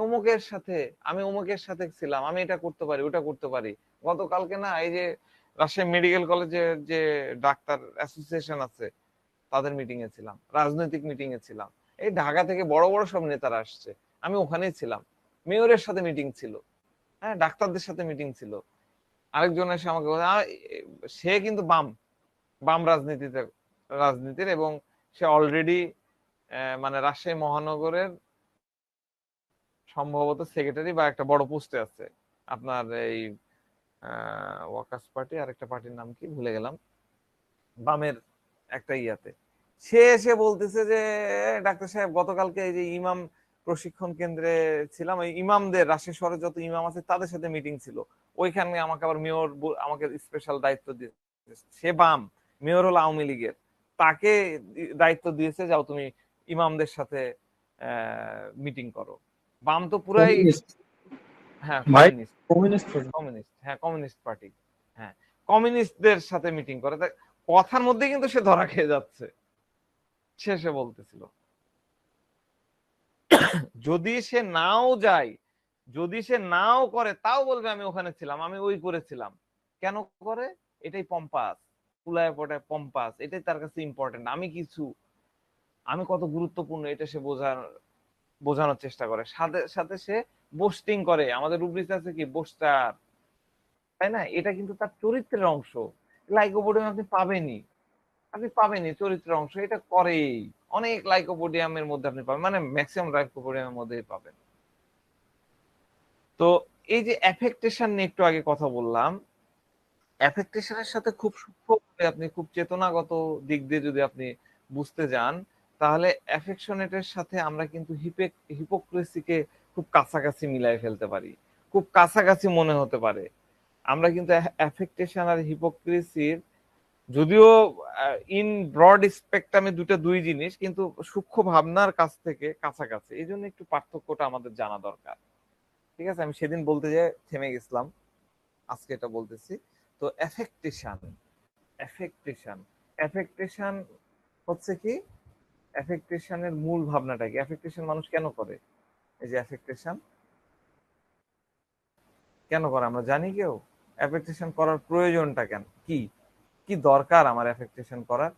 অমুকের সাথে ছিলাম, আমি এটা করতে পারি, ওটা করতে পারি। গতকালকে না এই যে রাজশাহী মেডিকেল কলেজের যে ডাক্তার অ্যাসোসিয়েশন আছে তাদের মিটিং এ ছিলাম, রাজনৈতিক মিটিং এ ছিলাম, এই ঢাকা থেকে বড় বড় সব নেতারা আসছে, আমি ওখানেই ছিলাম, মেয়রের সাথে মিটিং ছিল, হ্যাঁ ডাক্তারদের সাথে মিটিং ছিল। আরেকজন এসে আমাকে বলে, সে কিন্তু বাম, বাম রাজনীতির, এবং সে অলরেডি মানে রাজশাহী মহানগরের সম্ভবত সেক্রেটারি বা একটা বড় পোস্টে আছে, আপনার এই ওয়াকার্স পার্টি, আর একটা পার্টির নাম কি ভুলে গেলাম, বামের একটা ইয়াতে। সে এসে বলতেছে যে ডাক্তার সাহেব গতকালকে এই যে ইমাম প্রশিক্ষণ কেন্দ্রে ছিলাম, ওই ইমামদের রাজশাহী শহরে যত ইমাম আছে তাদের সাথে মিটিং ছিল, ওইখানে আমাকে আবার মেয়র আমাকে স্পেশাল দায়িত্ব দিয়ে, সে বাম, মেয়র হলো আওয়ামী লীগের, তাকে দায়িত্ব দিয়েছে যাও তুমি ইমামদের সাথে মিটিং করো। বাম তো পুরাই, কমিউনিস্ট হ্যাঁ ভাই, কমিউনিস্ট, কমিউনিস্ট কমিউনিস্ট, হ্যাঁ কমিউনিস্ট পার্টি, হ্যাঁ কমিউনিস্টদের সাথে মিটিং করে, কথার মধ্যে কিন্তু সে ধরা খেয়ে যাচ্ছে। শেষে বলতেছিল যদি সে নাও যায়, যদি সে নাও করে তাও বলবে আমি ওখানে ছিলাম, আমি ওই করেছিলাম। কেন করে? এটাই পম্পাস, কুলায় পটায় পম্পাস, এটাই তার কাছে ইম্পর্টেন্ট, আমি কিছু, আমি কত গুরুত্বপূর্ণ এটা সে বোঝানোর চেষ্টা করে। সাথে সাথে সে বোস্টিং করে, আমাদের রুব্রিক্স আছে কি বোস্টার, তাই না? এটা কিন্তু তার চরিত্রের অংশ। লাইকোপোডিয়াম আপনি পাবেনই চরিত্রের অংশ, এটা করেই অনেক লাইকোপোডিয়ামের মধ্যে আপনি পাবেন, মানে ম্যাক্সিমাম লাইকোপোডিয়ামের মধ্যেই পাবেন। তো এই যে অ্যাফেক্টেশন নিয়ে একটু আগে কথা বললাম, অ্যাফেক্টেশনের সাথে খুব সূক্ষ্মভাবে আপনি খুব চেতনাগত দিক দিয়ে যদি আপনি বুঝতে যান, তাহলে অ্যাফেকশনেটের সাথে আমরা কিন্তু হিপোক্রেসিকে খুব কাছাকাছি মিলাই ফেলতে পারি, খুব কাছাকাছি মনে হতে পারে। আমরা কিন্তু অ্যাফেক্টেশন আর হিপোক্রেসির, যদিও ইন ব্রড স্পেকট্রামে দুই জিনিস, কিন্তু সূক্ষ্ম ভাবনার কাছ থেকে কাছাকাছি। এই জন্য একটু পার্থক্যটা আমাদের জানা দরকার। ঠিক আছে, আমি সেদিন বলতে যেয়ে থেমে গেছিলাম, আজকে এটা বলতেছি। তো অ্যাফেক্টেশন, অ্যাফেক্টেশন অ্যাফেক্টেশন হচ্ছে কি, অ্যাফেক্টেশনের মূল ভাবনাটা কি, অ্যাফেক্টেশন মানুষ কেন করে? এই যে অ্যাফেক্টেশন কেন করে আমরা জানি কেউ? অ্যাফেক্টেশন করার প্রয়োজনটা কেন, কি কি দরকার আমার অ্যাফেক্টেশন করার?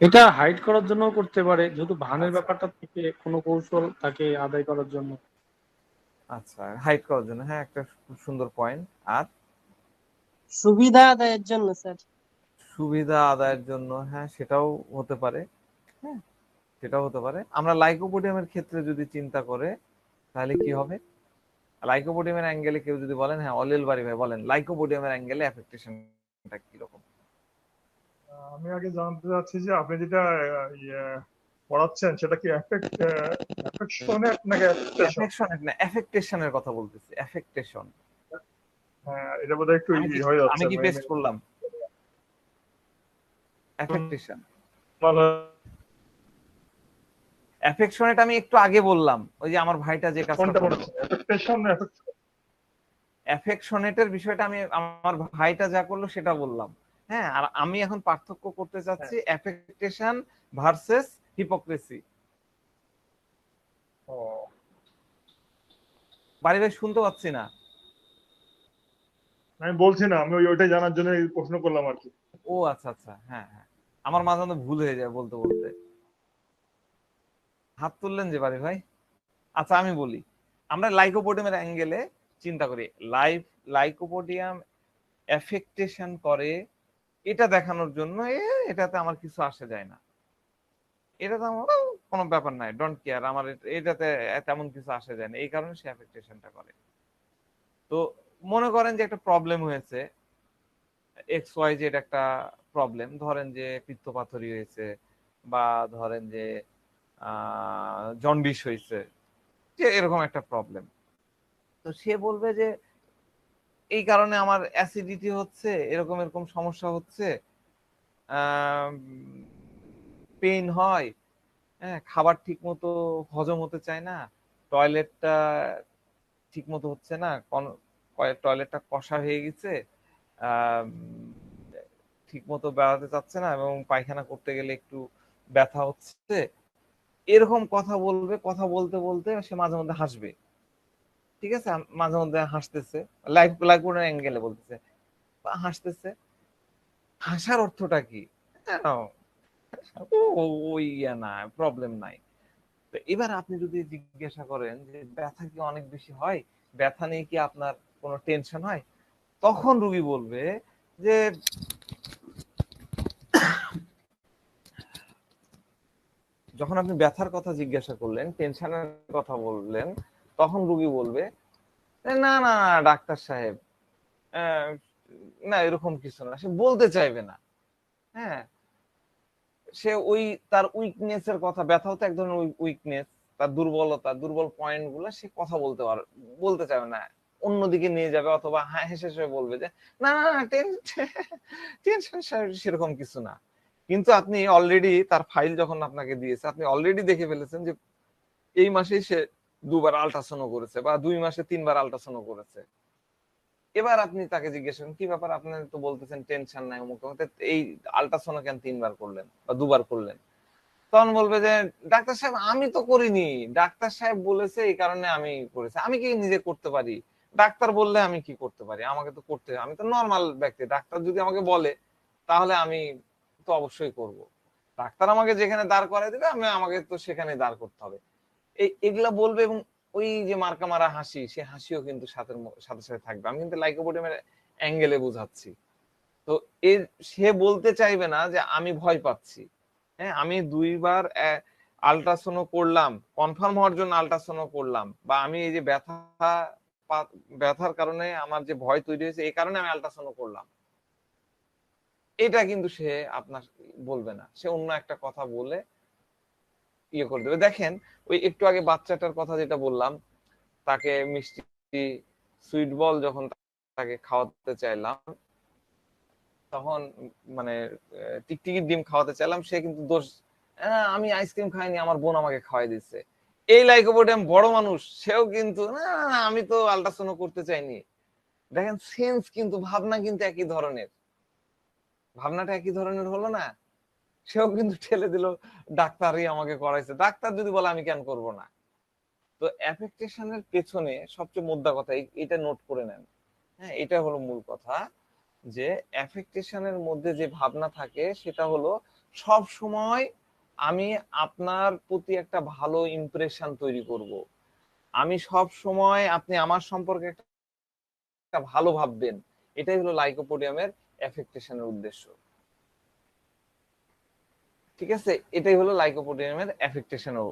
এটা হাইড করার জন্য করতে পারে, যেহেতু ভানের আচ্ছা, ব্যাপারটা থেকে কোনো কৌশল তাকে আদায় করার জন্য। আচ্ছা, হাইড করার জন্য, হ্যাঁ, একটা খুব সুন্দর পয়েন্ট। আর সুবিধা আদায়ের জন্য স্যার। সুবিধা আদায়ের জন্য, হ্যাঁ, সেটাও হতে পারে। হ্যাঁ, সেটাও হতে পারে। আমরা লাইকোপোডিয়ামের ক্ষেত্রে যদি চিন্তা করে, তাহলে কি হবে? লাইকোপোডিয়ামের অ্যাঙ্গেলে কেউ যদি বলেন, হ্যাঁ অলিল বাড়ি ভাই বলেন লাইকোপোডিয়ামের অ্যাঙ্গেলে অ্যাফেক্টেশনটা কিরকম? আমি আগে জানতে চাচ্ছি যে আপনি যেটা পড়াচ্ছেন সেটা কি অ্যাফেকশনের নাকি অ্যাফেকটেশন? অ্যাফেকশনের না, অ্যাফেক্টেশনের কথা বলতেছি, অ্যাফেক্টেশন। হ্যাঁ, এটা বোধহয় একটু হয়ে আমি যাচ্ছে। কি পেস্ট করলাম? অ্যাফেক্টেশন, অ্যাফেকশনেট আমি একটু আগে বললাম, ওই যে আমার ভাইটা যে কাজটা কোনটা করলো। পড়াচ্ছেন, অ্যাফেকটেশন না অ্যাফেকশনেটের বিষয়টা আমি আমার ভাইটা যা করলো সেটা বললাম। হ্যাঁ, আর আমি এখন পার্থক্য করতে চাচ্ছি অ্যাফেক্টেশন ভার্সেস হিপোক্রেসি। ও, বাড়ি ভাই শুনতে পাচ্ছি না। আমি বলছি না, আমি ওইটাই জানার জন্য প্রশ্ন করলাম আর কি। ও আচ্ছা আচ্ছা, হ্যাঁ হ্যাঁ, আমার মাঝে মাঝে ভুল হয়ে যায় বলতে বলতে। হাত তুললেন যে বাড়ি ভাই। আচ্ছা আমি বলি, আমরা লাইকোপোডিয়ামের অ্যাঙ্গেলে চিন্তা করি, লাইকোপোডিয়াম অ্যাফেক্টেশন করে, এটা দেখানোর জন্য এটাতে আমার কিছু আসে যায় না, এটাতে আমার কোনো ব্যাপার নাই, ডোন্ট কেয়ার, আমার এটাতে তেমন কিছু আসে যায় না, এই কারণে সে অ্যাফেক্টেশনটা করে। তো মনে করেন যে একটা প্রবলেম হয়েছে, এক্স ওয়াই জেড একটা প্রবলেম, ধরেন যে পিত্তপাথড়ী হয়েছে, বা ধরেন যে জন্ডিস হয়েছে, যে এরকম একটা প্রবলেম। তো সে বলবে যে এই কারণে আমার অ্যাসিডিটি হচ্ছে, এরকম এরকম সমস্যা হচ্ছে, পেইন হয়, হ্যাঁ, খাবার ঠিক মতো হজম হতে চায় না, টয়লেটটা ঠিক মতো হচ্ছে না, টয়লেটটা কষা হয়ে গেছে, ঠিক মতো বেড়াতে চাচ্ছে না, এবং পায়খানা করতে গেলে একটু ব্যথা হচ্ছে, এরকম কথা বলবে। কথা বলতে বলতে সে মাঝে মধ্যে হাসবে, ঠিক আছে, মাঝে মধ্যে হাসতেছে, লাইফ অ্যাঙ্গেলে বলতেছে, হাসতেছে। হাসার অর্থটা কি? ওই না, প্রবলেম নাই। তো এবার আপনি যদি জিজ্ঞাসা করেন যে ব্যথা কি অনেক বেশি হয়, ব্যথা নিয়ে কি আপনার কোনো টেনশন হয়, তখন রুগী বলবে যে যখন আপনি ব্যথার কথা জিজ্ঞাসা করলেন, টেনশনের কথা বললেন, তখন রুগী বলবে না না ডাক্তার সাহেব, আহ, না এরকম কিছু না, সে বলতে চাইবে না। হ্যাঁ, সে ওই তার উইকনেস এর কথা, ব্যথাও তো এক ধরনের উইকনেস, তার দুর্বলতা, দুর্বল পয়েন্ট গুলো সে কথা বলতে চাবে না, অন্যদিকে নিয়ে যাবে, অথবা হ্যাঁ হেসে হেসে বলবে যে না না টেনশন সেরকম কিছু না। কিন্তু আপনি অলরেডি তার ফাইল যখন আপনাকে দিয়েছে, আপনি অলরেডি দেখে ফেলেছেন যে এই মাসেই সে 2 বার আল্ট্রাসাউন্ড করেছে, বা 2 মাসে 3 বার আল্ট্রাসাউন্ড করেছে। এবার আপনি তাকে জিজ্ঞেস করেন কি ব্যাপার, আপনি তো বলতেছেন টেনশন নাই অমুক, এই আল্ট্রাসাউন্ড কেন 3 বার করলেন বা 2 বার করলেন? তখন বলবে যে ডাক্তার সাহেব আমি তো করিনি, ডাক্তার সাহেব বলেছে এই কারণে আমি করেছি, আমি কি নিজে করতে পারি? ডাক্তার বললে আমি কি করতে পারি, আমাকে তো করতে, আমি তো নর্মাল ব্যক্তি, ডাক্তার যদি আমাকে বলে তাহলে আমি তো অবশ্যই করব। ডাক্তার আমাকে যেখানে দাঁড় করাই দেবে, আমাকে তো সেখানে দাঁড় করতে হবে, এগুলা বলবে। এবং ওই যে মার্কা মারা হাসি, সে হাসিও কিন্তু সাথে সাথে সাথে থাকবে। আমি কিন্তু লাইকোপোডিয়ামের অ্যাঙ্গেলে বোঝাচ্ছি। তো এর সে বলতে চাইবে না যে আমি ভয় পাচ্ছি, হ্যাঁ আমি 2 বার আল্ট্রাসাউন্ড করলাম, কনফার্ম হওয়ার জন্য আল্ট্রাসাউন্ড করলাম, বা আমি এই যে ব্যথা ব্যথার কারণে আমার যে ভয় তৈরি হয়েছে এই কারণে আমি আল্ট্রাসাউন্ড করলাম, এটা কিন্তু সে আপনার বলবে না, সে অন্য একটা কথা বলে ইয়ে করে দেবে। দেখেন ওই একটু আগে বাচ্চাটার কথা যেটা বললাম, তাকে মিষ্টি সুইট বল যখন তাকে খাওয়াতে চাইলাম, তখন মানে টিকটিকির ডিম খাওয়াতে চাইলাম, সে কিন্তু দোষ, আমি আইসক্রিম খাইনি, আমার বোন আমাকে খাওয়াই দিচ্ছে। এই লাইকোপোডিয়াম বড় মানুষ, সেও কিন্তু না না, না, আমি তো আল্ট্রাসাউন্ড করতে চাইনি। দেখেন সেন্স কিন্তু, ভাবনা কিন্তু একই ধরনের, ভাবনাটা একই ধরনের হলো না, সেও কিন্তু ঠেলে দিল ডাক্তারই আমাকে করাইছে, ডাক্তার যদি বলে আমি কেন করব না। তো অ্যাফেক্টেশনের পেছনে সবচেয়ে মোদ্দা কথা এটা নোট করে নেন, হ্যাঁ, এটা হলো মূল কথা, যে অ্যাফেক্টেশনের মধ্যে যে ভাবনা থাকে সেটা হলো সব সময় আমি আপনার প্রতি একটা ভালো ইমপ্রেশন তৈরি করব, আমি সব সময় আপনি আমার সম্পর্কে একটা ভালো ভাববেন, এটাই হলো লাইকোপোডিয়ামের অ্যাফেক্টেশনের উদ্দেশ্য। ঠিক আছে, এটাই হলো লাইকোপোডিয়ামের অ্যাফেক্টেশনের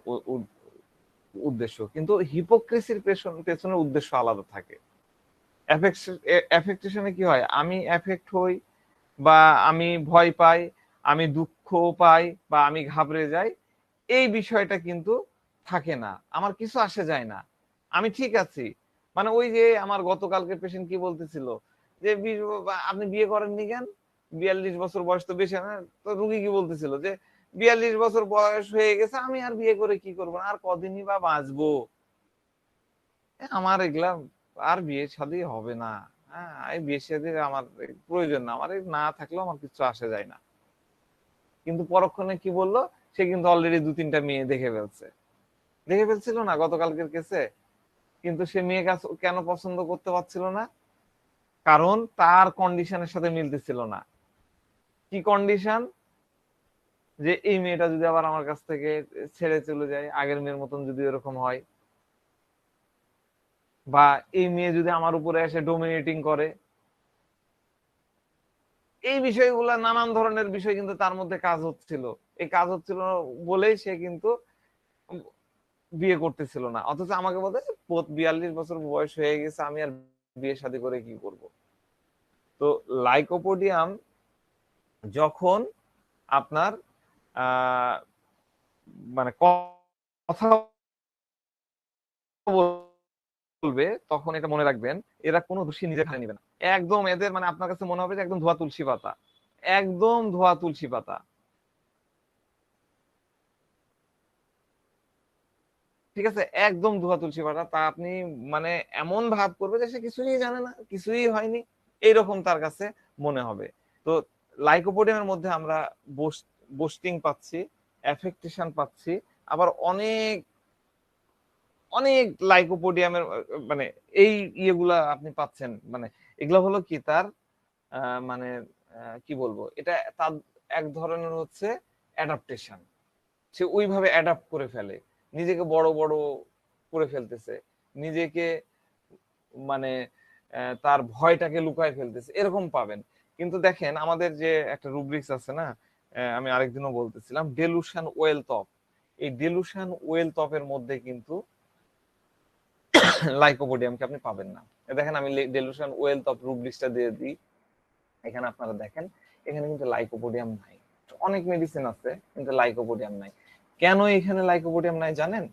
উদ্দেশ্য। কিন্তু হিপোক্রেসির পেছনের উদ্দেশ্য আলাদা থাকে। অ্যাফেক্টেশনে কি হয়, আমি অ্যাফেক্ট হই বা আমি ভয় পাই, আমি দুঃখ পাই বা আমি ঘাবড়ে যাই, এই বিষয়টা কিন্তু থাকে না, আমার কিছু আসে যায় না, আমি ঠিক আছি। মানে ওই যে আমার গতকালকে পেশেন্ট কি বলতেছিল যে আপনি বিয়ে করেননি কেন, 42 বছর বয়স তো বেশি না, তো রুগী কি বলতেছিল যে 42 বছর বয়স হয়ে গেছে, আমি আর বিয়ে করে কি করবো, আর কদিনই বা বাঁচবো, আমার এগুলা আর বিয়ে শাদী হবে না, হ্যাঁ এই বিয়ে শাদীর আমার প্রয়োজন না, আমার না থাকলেও আমার কিছু আসে যায় না। কিন্তু পরক্ষণে কি বললো, সে কিন্তু অলরেডি 2-3টা মেয়ে দেখে ফেলছিল না গতকালকের কেসে, কিন্তু সে মেয়ে কেন পছন্দ করতে পারছিল না, কারণ তার কন্ডিশনের সাথে মিলতেছিল না। কি কন্ডিশন, যে এই মেয়েটা যদি আবার আমার কাছ থেকে ছেড়ে চলে যায়, আগের মেয়ের মতন যদি এরকম হয়, বা এই মেয়ে যদি আমার উপরে এসে ডোমিনেটিং করে, এই বিষয়গুলো নানান ধরনের বিষয় কিন্তু তার মধ্যে কাজ হচ্ছিল, এই কাজ হচ্ছিল বলেই সে কিন্তু বিয়ে করতেছিল না। অথচ আমাকে বলতে 42 বছর বয়স হয়ে গেছে, আমি আর বিয়ে শাদী করে কি করব। তো লাইকোপোডিয়াম যখন আপনার মানে কথা বলবে, তখন এটা মনে রাখবেন, এরা কোনো দোষী নিজে খানে নিবে না, একদম এদের মানে আপনার কাছে মনে হবে যে একদম ধোয়া তুলসী পাতা, একদম ধোয়া তুলসী পাতা। ঠিক আছে, একদম ধোয়া তুলসী পাতা, তা আপনি মানে এমন ভাব করবে যে সে কিছুই জানে না, কিছুই হয়নি, এইরকম তার কাছে মনে হবে। তো লাইকোপোডিয়ামের মধ্যে আমরা বোস্টিং পাচ্ছি, অ্যাফেক্টেশন পাচ্ছি, আবার অনেক অনেক লাইকোপোডিয়ামের মানে এই ইয়েগুলা আপনি পাচ্ছেন, মানে এগুলা হলো কি তার মানে কি বলবো, এটা তার এক ধরনের হচ্ছে অ্যাডাপ্টেশন, সে ওইভাবে অ্যাডাপ্ট করে ফেলে, নিজেকে বড় বড় করে ফেলতেছে, নিজেকে মানে তার ভয়টাকে লুকায় ফেলতেছে, এরকম পাবেন। কিন্তু দেখেন আমাদের যে একটা রুব্রিক্স আছে না, আমি আরেকদিনও বলতেছিলাম ডেলুশন ওয়েলথ অফ, এই ডেলুশন ওয়েলথ অফ এর মধ্যে কিন্তু লাইকোপোডিয়ামকে আপনি পাবেন না। দেখেন আমি ডেলুশন ওয়েলথ অফ রুব্রিক্সটা দিয়ে দিই, এখানে আপনারা দেখেন, এখানে কিন্তু লাইকোপোডিয়াম নাই, অনেক মেডিসিন আছে কিন্তু লাইকোপোডিয়াম নাই। কেন এখানে লাইকোপোডিয়াম নাই জানেন,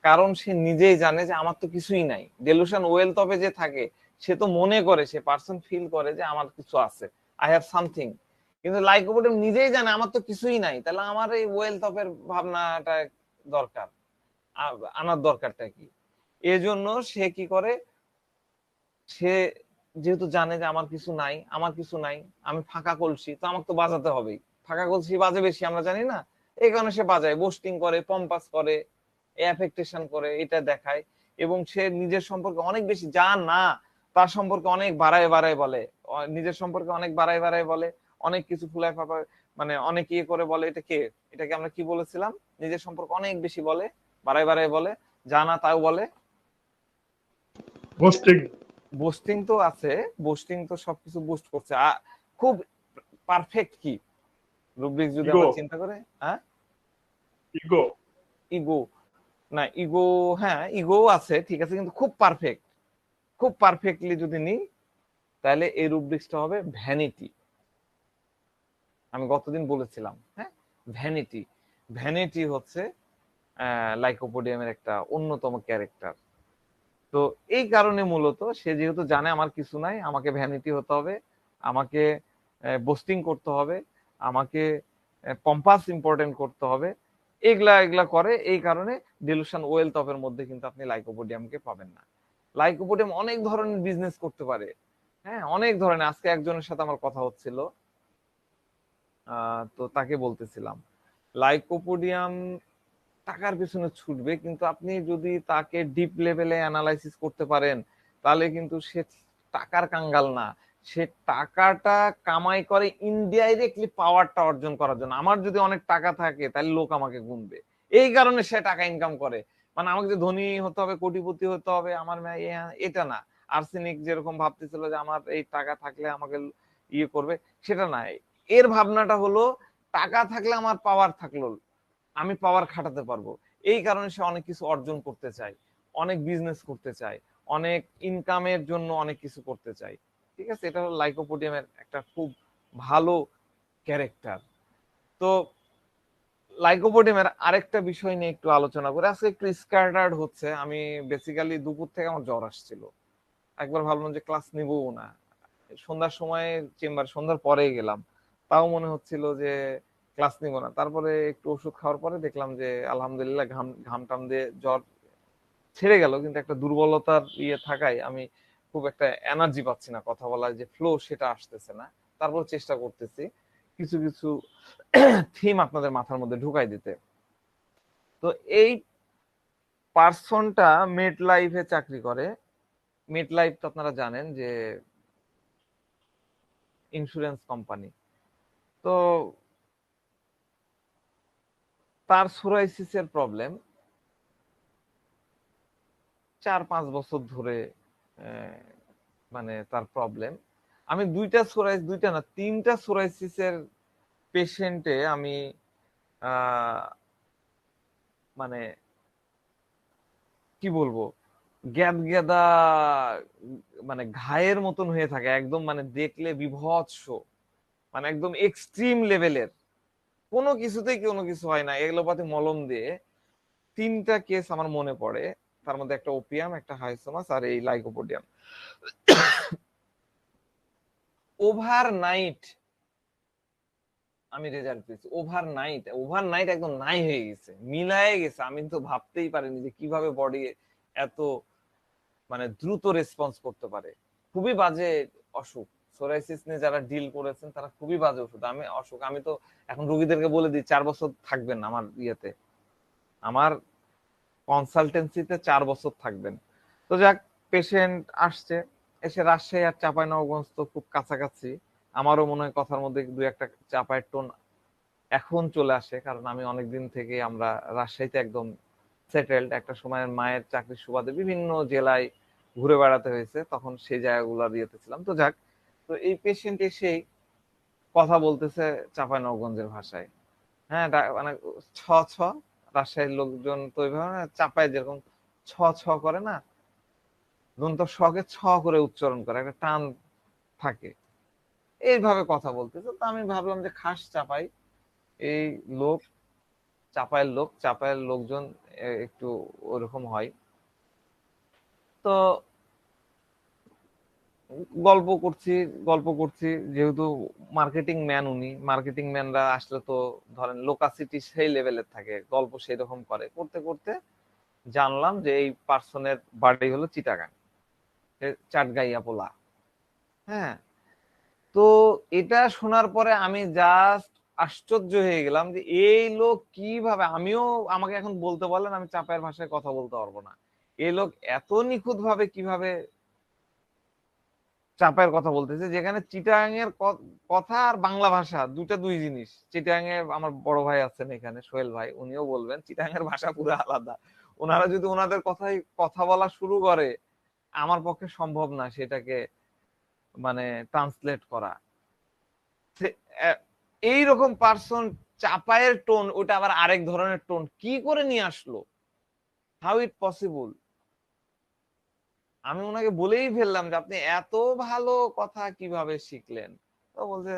কারণ সে নিজেই জানে যে আমার তো কিছুই নাই। ডেলুশন ওয়েলথ অফে যে থাকে, সে তো মনে করে, সে পার্সন ফিল করে যে আমার কিছু আছে, আই হ্যাভ সামথিং। কিন্তু লাইকোপোডিয়াম নিজেই জানে আমার তো কিছুই নাই, তাহলে আমার এই ওয়েলথ অফের ভাবনাটা দরকার, আনার দরকারটা কি। এজন্য সে কি করে, সে যেহেতু জানে যে আমার কিছু নাই, আমার কিছু নাই, আমি ফাঁকা কলসি, তো আমাকে তো বাজাতে হবেই, ফাঁকা কলসি বাজে বেশি, আমরা জানি না, এই কারণে সে বাজায়, বোস্টিং করে, পম্পাস করে, অ্যাফেক্টেশন করে, এটা দেখায়। এবং সে নিজের সম্পর্কে অনেক বেশি, যা না তার সম্পর্কে অনেক বাড়ায় বাড়ায় বলে, নিজের সম্পর্কে অনেক বাড়ায় বাড়ায় বলে, অনেক কিছু ফুলায় ফাঁপা, মানে অনেক ইয়ে করে বলে, এটাকে আমরা কি বলেছিলাম, নিজের সম্পর্কে অনেক বেশি বলে, বাড়ায় বাড়ায় বলে, যা না তাও বলে, বুস্টিং। বুস্টিং তো আছে, বুস্টিং তো সবকিছু বুস্ট করছে। খুব পারফেক্ট কি রুব্রিক্স যদি ইগো, আমরা চিন্তা করে, হ্যাঁ ইগো। ইগো, না ইগো, হ্যাঁ ইগো আছে ঠিক আছে, কিন্তু খুব পারফেক্ট, খুব পারফেক্টলি যদি নিই তাহলে এই রুব্রিক্সটা হবে ভ্যানিটি। আমি গতদিন বলেছিলাম, হ্যাঁ, ভ্যানিটি। ভ্যানিটি হচ্ছে লাইকোপোডিয়ামের একটা অন্যতম ক্যারেক্টার। তো এই কারণে মূলত সে যেহেতু জানে আমার কিছু নাই, আমাকে ভ্যানিটি হতে হবে, আমাকে বোস্টিং করতে হবে, আমাকে পম্পাস ইম্পর্টেন্ট করতে হবে, এগুলা এগুলা করে। এই কারণে ডিলুশন ওয়েলথ অফের মধ্যে কিন্তু আপনি লাইকোপোডিয়ামকে পাবেন না। লাইকোপোডিয়াম অনেক ধরনের বিজনেস করতে পারে, হ্যাঁ, অনেক ধরনের। আজকে একজনের সাথে আমার কথা হচ্ছিল, তো তাকে বলতেছিলাম লাইকোপোডিয়াম টাকার পিছনে ছুটবে, কিন্তু আপনি যদি তাকে ডিপ লেভেলে অ্যানালাইসিস করতে পারেন তাহলে কিন্তু সে টাকার কাঙ্গাল না, সে টাকাটা কামাই করে ইনডাইরেক্টলি পাওয়ারটা অর্জন করার জন্য। আমার যদি অনেক টাকা থাকে তাহলে লোক আমাকে গুনবে, এই কারণে সে টাকা ইনকাম করে। মানে আমাকে যে ধনী হতে হবে, কোটিপতি হতে হবে, আমার এটা না। আর্সেনিক যেরকম ভাবতেছিল যে আমার এই টাকা থাকলে আমাকে ইয়ে করবে, সেটা না। এর ভাবনাটা হলো টাকা থাকলে আমার পাওয়ার থাকলো, আমি পাওয়ার খাটাতে পারবো, এই কারণে সে অনেক কিছু অর্জন করতে চায়, অনেক বিজনেস করতে চায়, অনেক ইনকামের জন্য অনেক কিছু করতে চায়। ঠিক আছে, এটা হলো লাইকোপোডিয়ামের একটা খুব ভালো ক্যারেক্টার। তো লাইকোপোডিয়ামের আরেকটা বিষয় নিয়ে একটু আলোচনা করে, আজকে একটু স্ক্যাটার্ড হচ্ছে। আমি বেসিক্যালি দুপুর থেকে আমার জ্বর আসছিল, একবার ভাবলাম যে ক্লাস নিবও না, সন্ধ্যার সময় চেম্বার, সন্ধ্যার পরেই গেলাম, তাও মনে হচ্ছিল যে ক্লাস নিব না। তারপরে একটু ওষুধ খাওয়ার পরে দেখলাম যে আলহামদুলিল্লাহ ঘাম ঘাম টাম দিয়ে জ্বর ছেড়ে গেল, কিন্তু একটা দুর্বলতার ইয়ে থাকায় আমি খুব একটা এনার্জি পাচ্ছি না, কথা বলার যে ফ্লো সেটা আসতেছে না। তারপর চেষ্টা করতেছি কিছু কিছু থিম আপনাদের মাথার মধ্যে ঢুকাই দিতে। তো এই পার্সনটা মেট লাইফে চাকরি করে। মেট লাইফ তো আপনারা জানেন যে ইন্স্যুরেন্স কোম্পানি। তো তার সোরাইসিসের প্রবলেম 4-5 বছর ধরে, মানে তার প্রবলেম। আমি দুইটা না, 3টা সোরাইসিসের পেশেন্টে আমি মানে কি বলবো, গ্যাদা মানে ঘায়ের মতন হয়ে থাকে একদম, মানে দেখলে বিভৎস, মানে একদম এক্সট্রিম লেভেলের, কোনো কিছুতেই কোনো কিছু হয় না, এলোপাতি মলম দিয়ে। 3টা কেস আমার মনে পড়ে, তার মধ্যে একটা ওপিয়াম, একটা হাইসোমাস, আর এই লাইকোপোডিয়াম। ওভারনাইট আমি রেজাল্ট পেয়েছি, ওভারনাইট, ওভারনাইট একদম নাই হয়ে গেছে, মিলায়ে গেছে। আমি তো ভাবতেই পারিনি যে কিভাবে বডি এত মানে দ্রুত রেসপন্স করতে পারে। খুবই বাজে অসুখ, সোরাইসিস নিয়ে যারা ডিল করেছেন তারা খুবই বাজে ওষুধ। আমি তো এখন রোগীদেরকে বলে দিই 4 বছর থাকবেন আমার ইয়েতে, আমার কনসালটেন্সিতে 4 বছর থাকবেন। তো যাক, পেশেন্ট আসছে, এসে রাজশাহী আর চাঁপাইনবাবগঞ্জ তো খুব কাছাকাছি। আমারও মনে হয় কথার মধ্যে দুই একটা চাপায়ের টোন এখন চলে আসে, কারণ আমি অনেকদিন থেকে আমরা রাজশাহীতে একদম সেটেলড। একটা সময় মায়ের চাকরির সুবাদে বিভিন্ন জেলায় ঘুরে বেড়াতে হয়েছে, তখন সেই জায়গাগুলো ইয়েতে ছিলাম। তো যাক, তো এই পেশেন্ট এসেই কথা বলতেছে চাঁপাইনবাবগঞ্জের ভাষায়, হ্যাঁ, মানে ছ ছ, রাজশাহীর লোকজন তো ওইভাবে না, চাপায় যেরকম ছ ছ করে না, দন্ত শকে ছ করে উচ্চারণ করে, একটা টান থাকে, এইভাবে কথা বলতেছে। তো আমি ভাবলাম যে খাস চাপাই এই লোক, চাপায়ের লোক, চাপায়ের লোকজন একটু ওরকম হয়। তো গল্প করছি গল্প করছি, যেহেতু মার্কেটিং ম্যান উনি, মার্কেটিং ম্যানরা আসলে তো ধরেন লোকাসিটি সেই লেভেলের থাকে, গল্প সেই রকম করে, করতে করতে জানলাম যে এই পার্সনের বাড়ি হলো চিটাগাং, চাটগাইয়া পোলা। হ্যাঁ, তো এটা শোনার পরে আমি জাস্ট আশ্চর্য হয়ে গেলাম যে এই লোক কিভাবে, আমাকে এখন বলতে বলেন, আমি চাপায়ের ভাষায় কথা বলতে পারবো না। এই লোক এত নিখুঁত ভাবে কিভাবে চাপায়ের কথা বলতেছে, যেখানে চিটাগাং এর কথা আর বাংলা ভাষা দুটা দুই জিনিস। চিটাগাং এ আমার বড় ভাই আছেন এখানে, সোহেল ভাই, উনিও বলবেন চিটাগাং এর ভাষা পুরো আলাদা। ওনারা যদি ওনাদের কথাই কথা বলা শুরু করে, আমার পক্ষে সম্ভব না সেটাকে মানে ট্রান্সলেট করা। এইরকম পার্সন, চাপায়ের টোন ওটা আবার আরেক ধরনের টোন কি করে নিয়ে আসলো, হাউ ইট পসিবল? আমি ওনাকে বলেই ফেললাম যে আপনি এত ভালো কথা কিভাবে শিখলেন। তো বলছে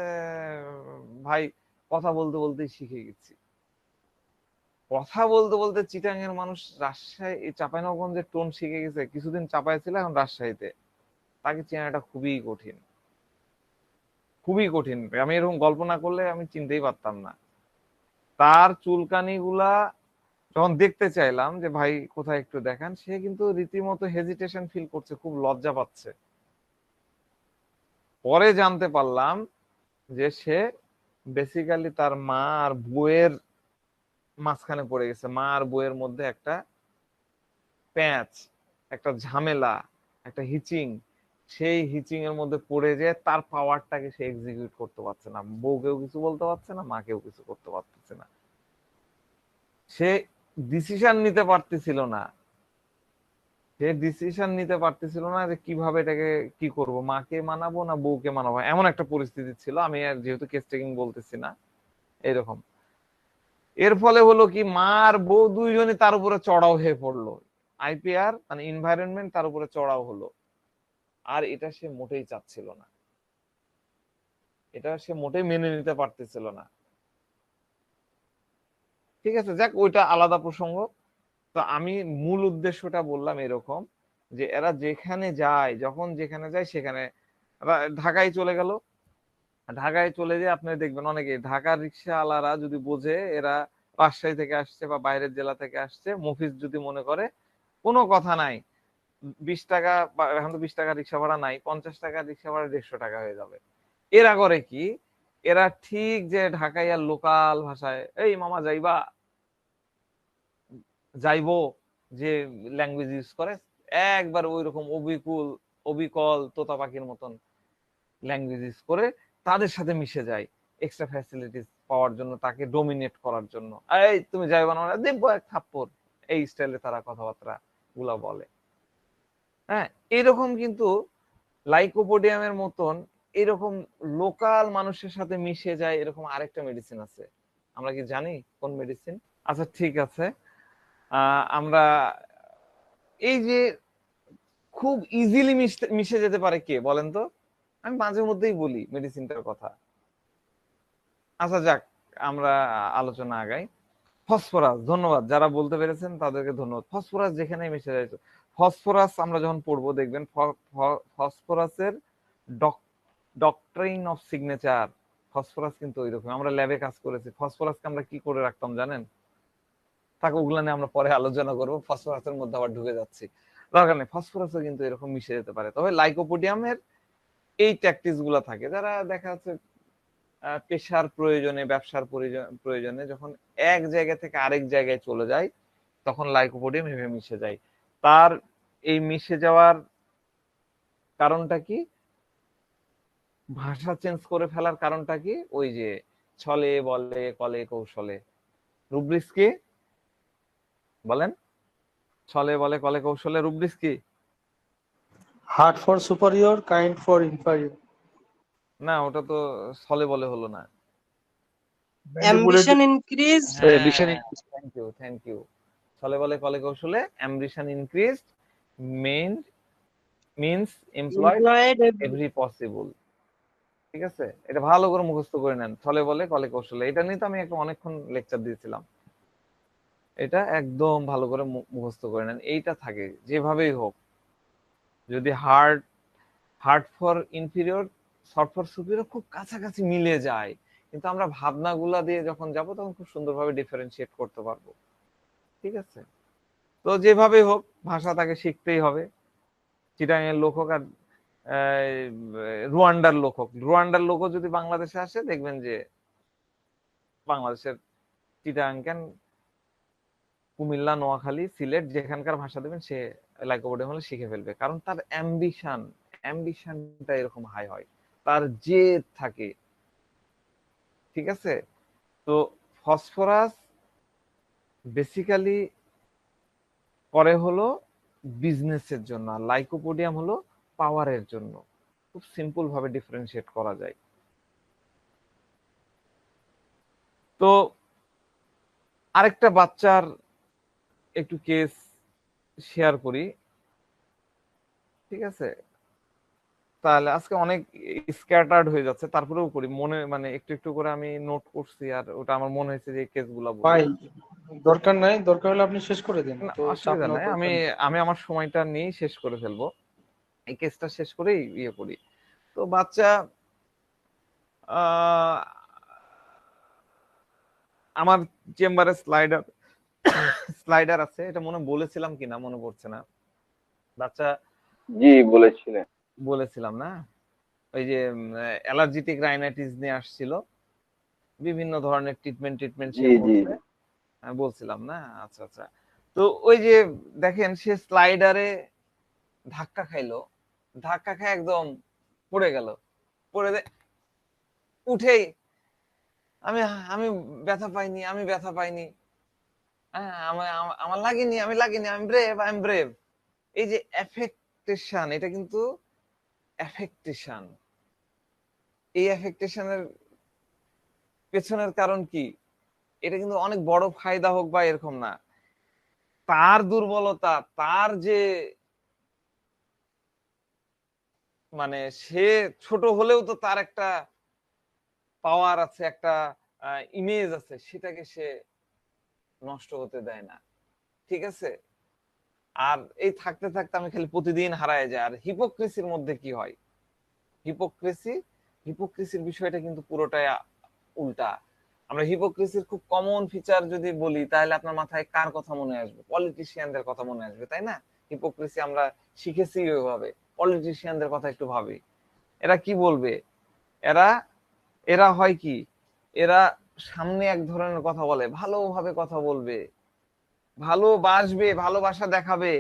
ভাই কথা বলতে বলতেই শিখে গেছি। কথা বলতে বলতে চিটাং এর মানুষ রাজশাহী চাঁপাইনবাবগঞ্জের টোন শিখে গেছে, কিছুদিন চাপায় ছিল এখন রাজশাহীতে, তাকে চেনাটা খুবই কঠিন, খুবই কঠিন। আমি এরকম গল্প না করলে আমি চিনতেই পারতাম না। তার চুলকানি গুলা যখন দেখতে চাইলাম যে ভাই কোথায় একটু দেখান, সে কিন্তু রীতিমতো হেজিটেশন ফিল করছে, খুব লজ্জা পাচ্ছে। পরে জানতে পারলাম যে সে বেসিক্যালি তার মা আর বউয়ের মাঝখানে পড়ে গেছে, মা আর বউয়ের মধ্যে একটা প্যাঁচ, একটা ঝামেলা, একটা হিচিং, সেই হিচিং এর মধ্যে পড়ে যায়, তার পাওয়ারটাকে সে এক্সিকিউট করতে পারছে না, বউকেও কিছু বলতে পারছে না, মাকেও কিছু করতে পারতেছে না, সে ডিসিশন নিতে পারতেছিল না, সে ডিসিশন নিতে পারতেছিল না যে কিভাবে এটাকে কি করব, মাকে মানাবো না বউকে মানাবো, এমন একটা পরিস্থিতি ছিল। আমি আর যেহেতু কেস টেকিং বলতেছি না, এরকম। এর ফলে হলো কি, মা আর বউ দুইজনই তার উপরে চড়াও হয়ে পড়লো, আইপিআর মানে এনভায়রনমেন্ট তার উপরে চড়াও হলো। আর এটা সে মোটেই চাচ্ছিল না, এটা সে মোটেই মেনে নিতে পারতেছিল না। ঠিক আছে, যাক ওইটা আলাদা প্রসঙ্গ। তো আমি মূল উদ্দেশ্যটা বললাম এরকম, যে এরা যেখানে যায়, যখন যেখানে যায় সেখানে, ঢাকায় চলে গেল, ঢাকায় চলে যেয়ে আপনি দেখবেন অনেকে ঢাকার রিক্সাওয়ালারা যদি বোঝে এরা রাজশাহী থেকে আসছে বা বাইরের জেলা থেকে আসছে, মফিজ যদি মনে করে কোনো কথা নাই, 20 টাকা, এখন তো 20 টাকা রিক্সা ভাড়া নাই, 50 টাকা রিক্সা ভাড়া 150 টাকা হয়ে যাবে। এরা করে কি, এরা ঠিক যে ঢাকাইয়ার লোকাল ভাষায় এই মামা যাইবা, যাইবো, যে ল্যাঙ্গুয়েজ ইউজ করে, একবার ওই রকম অবিকুল অবিকল তোতা পাখির মতন ল্যাঙ্গুয়েজ ইউজ করে তাদের সাথে মিশে যায়, এক্সট্রা ফ্যাসিলিটিস পাওয়ার জন্য, তাকে ডোমিনেট করার জন্য। এই তুমি যাইবা না, দেখবো এক থাপ্পড়, এই স্টাইলে তারা কথাবার্তা গুলা বলে। হ্যাঁ, এরকম কিন্তু লাইকোপোডিয়ামের মতন এরকম লোকাল মানুষের সাথে মিশে যায়, এরকম আরেকটা মেডিসিন আছে। আমরা কি জানি কোন মেডিসিন? আচ্ছা ঠিক আছে, আমরা এই যে খুব ইজিলি মিশে যেতে পারে কে বলেন তো? আমি মাঝে মধ্যেই বলি মেডিসিনটার কথা। আচ্ছা যাক, আমরা আলোচনা আগাই। ফসফরাস, ধন্যবাদ যারা বলতে পেরেছেন তাদেরকে ধন্যবাদ। ফসফরাস যেখানে মিশে যায়, ফসফরাস আমরা যখন পড়বো দেখবেন ফসফরাসের ডক্ট্রিন অফ সিগনেচার, ফসফরাস কিন্তু ওইরকম। আমরা ল্যাবে কাজ করেছি, ফসফরাসকে আমরা কি করে রাখতাম জানেন? তাকে ওগুলা নিয়ে আমরা পরে আলোচনা করবো, ফসফরাসের মধ্যে আবার ঢুকে যাচ্ছি, দরকার নেই। ফসফরাসও কিন্তু এরকম মিশে যেতে পারে। তবে লাইকোপোডিয়ামের এই ট্যাকটিক্স গুলা থাকে, যারা দেখা যাচ্ছে পেশার প্রয়োজনে, ব্যবসার প্রয়োজনে যখন এক জায়গা থেকে আরেক জায়গায় চলে যায়, তখন লাইকোপোডিয়াম এভাবে মিশে যায়। তার এই মিশে যাওয়ার কারণটা কি, ভাষা চেঞ্জ করে ফেলার কারণটা কি, ওই যে ছলে বলে কলে কৌশলে, রুব্রিক্স কি বলেন? ছলে বলে কলে কৌশলে রুব্রিক্স কি? Hard for superior, kind for ইনফারিয়র। না, ওটা তো ছলে বলে হলো না। ambition increased, হ্যাঁ, ambition thank you thank you. ছলে বলে কলে কৌশলে, ambition increased, main means employed employed every possible. ঠিক আছে, এটা ভালো করে মুখস্থ করে নেন, ছলে বলে কলে কৌশলে। এটা নিয়ে তো আমি একটা অনেকক্ষণ লেকচার দিয়েছিলাম, এটা একদম ভালো করে মুখস্থ করে নেন। এইটা থাকে যেভাবেই হোক, যদি hard hard for inferior, soft for superior খুব কাছাকাছি মিলে যায়, কিন্তু আমরা ভাবনাগুলা দিয়ে যখন যাব তখন খুব সুন্দরভাবে ডিফারেন্সিয়েট করতে পারবো। ঠিক আছে, তো যেভাবেই হোক ভাষা তাকে শিখতেই হবে। চিটাং এর লোক হোক আর রুয়ান্ডার লোক হোক, রুয়ান্ডার লোকও যদি বাংলাদেশে আসে দেখবেন যে বাংলাদেশের চিটাং কেন, কুমিল্লা, নোয়াখালী, সিলেট যেখানকার ভাষা দেবেন সে লাইকোপোডিয়াম হলে শিখে ফেলবে, কারণ তার অ্যাম্বিশনটা এরকম হাই হয়, তার জেদ থাকে। ঠিক আছে, তো ফসফরাস বেসিক্যালি করে হলো বিজনেসের জন্য, আর লাইকোপোডিয়াম হলো পাওয়ারের জন্য। খুব সিম্পল ভাবে ডিফারেন্সিয়েট করা যায়। তো আরেকটা বাচ্চার একটু কেস শেয়ার করি। ঠিক আছে, তাহলে আজকে অনেক স্ক্যাটার্ড হয়ে যাচ্ছে, তারপরেও করি মনে, মানে একটু একটু করে আমি নোট করছি, আর ওটা আমার মনে হয়েছে যে এই কেসগুলা বলি। ভাই দরকার নাই, দরকার হলে আপনি শেষ করে দিন, না, তো চাপ অসুবিধা নেওয়ার নাই, আমি দরকার নেই। আমি আমার সময়টা নিয়েই শেষ করে ফেলবো, এই কেসটা শেষ করেই ইয়ে করি। তো বাচ্চা আহ আমার চেম্বারে স্লাইডার স্লাইডার আছে, এটা মনে বলেছিলাম কিনা মনে পড়ছে না। বাচ্চা জি বলেছিলেন। বলেছিলাম না, ওই যে অ্যালার্জিটিক রাইনাইটিস নিয়ে আসছিল, বিভিন্ন ধরনের ট্রিটমেন্ট ট্রিটমেন্ট সে জি জি করছে, আমি বলছিলাম না। আচ্ছা আচ্ছা, তো ওই যে দেখেন সে স্লাইডারে ধাক্কা খাইলো, ধাক্কা খায় একদম পড়ে গেল, পড়ে উঠেই আমি আমি ব্যথা পাইনি, আমি ব্যথা পাইনি, হ্যাঁ আমার আমার আমার লাগেনি, আমি লাগেনি, আমি ব্রেভ, আই এম ব্রেভ। এই যে অ্যাফেক্টেশন, এটা কিন্তু অ্যাফেক্টেশন। এই অ্যাফেক্টেশনের পেছনের কারণ কি? এটা কিন্তু অনেক বড় ফায়দা হোক বা এরকম না, তার দুর্বলতা, তার যে মানে সে ছোট হলেও তো তার একটা পাওয়ার আছে, একটা ইমেজ আছে, সেটাকে সে নষ্ট হতে দেয় না। ঠিক আছে, আর এই থাকতে থাকতে আমি খালি প্রতিদিন হারায় যায়। আর হিপোক্রেসির মধ্যে কি হয়, হিপোক্রেসি, হিপোক্রেসির বিষয়টা কিন্তু পুরোটাই উল্টা। আমরা হিপোক্রেসির খুব কমন ফিচার যদি বলি, তাহলে আপনার মাথায় কার কথা মনে আসবে? পলিটিশিয়ানদের কথা মনে আসবে, তাই না? হিপোক্রেসি আমরা শিখেছি ওইভাবে। পলিটিশিয়ানদের কথা একটু ভাবি, এরা কি বলবে? এরা এরা হয় কি, এরা সামনে এক ধরনের কথা বলে, ভালোভাবে কথা বলবে, ভালোবাসবে, ভালোবাসা দেখাবে,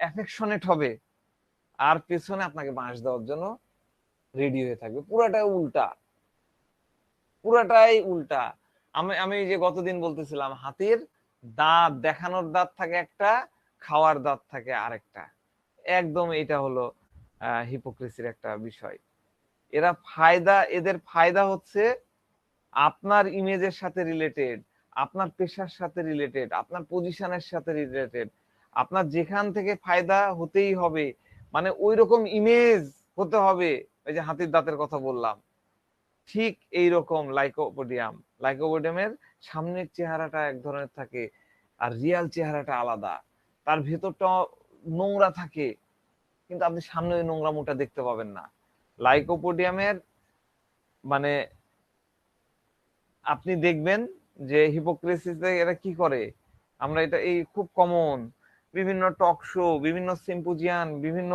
অ্যাফেকশনেট হবে, আর পেছনে আপনাকে বাঁশ দেওয়ার জন্য রেডি হয়ে থাকবে। পুরাটাই উল্টা, পুরাটাই উল্টা। আমি আমি যে গতদিন বলতেছিলাম, হাতির দাঁত দেখানোর দাঁত থাকে একটা, খাওয়ার দাঁত থাকে আরেকটা। একদম এটা হলো হিপোক্রেসির একটা বিষয়। এরা ফায়দা, এদের ফায়দা হচ্ছে আপনার ইমেজের সাথে রিলেটেড, আপনার পেশার সাথে রিলেটেড, আপনার পজিশনের সাথে রিলেটেড, আপনার যেখান থেকে ফায়দা হতেই হবে, মানে ওই রকম ইমেজ হতে হবে। ওই যে হাতির দাঁতের কথা বললাম, ঠিক এই রকম লাইকোপোডিয়াম, লাইকোপোডিয়ামের সামনের চেহারাটা এক ধরনের থাকে, আর রিয়াল চেহারাটা আলাদা। তার ভেতরটা নোংরা থাকে, কিন্তু আপনি সামনে ওই নোংরামোটা দেখতে পাবেন না। লাইকোপোডিয়ামের মানে আপনি দেখবেন যে হিপোক্রেসিতে এরা কি করে, আমরা এটা এই খুব কমন, বিভিন্ন টক শো, বিভিন্ন সিম্পোজিয়ান, বিভিন্ন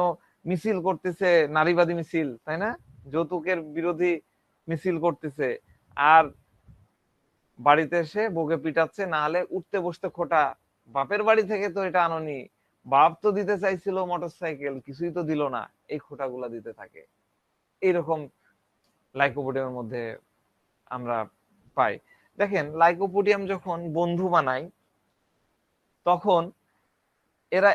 মিছিল করতেছে, নারীবাদী মিছিল, তাই না? যৌতুকের বিরোধী মিছিল করতেছে, আর বাড়িতে এসে বউকে পিটাচ্ছে, না হলে উঠতে বসতে খোটা, বাপের বাড়ি থেকে তো এটা আননি, বাপ তো দিতে চাইছিল মোটরসাইকেল, কিছুই তো দিল না, এই খোটাগুলা দিতে থাকে। এইরকম লাইকোপোডিয়ামের মধ্যে আমরা পাই। দেখেন লাইকোপোডিয়াম যখন বন্ধু বানায়, তখন এরা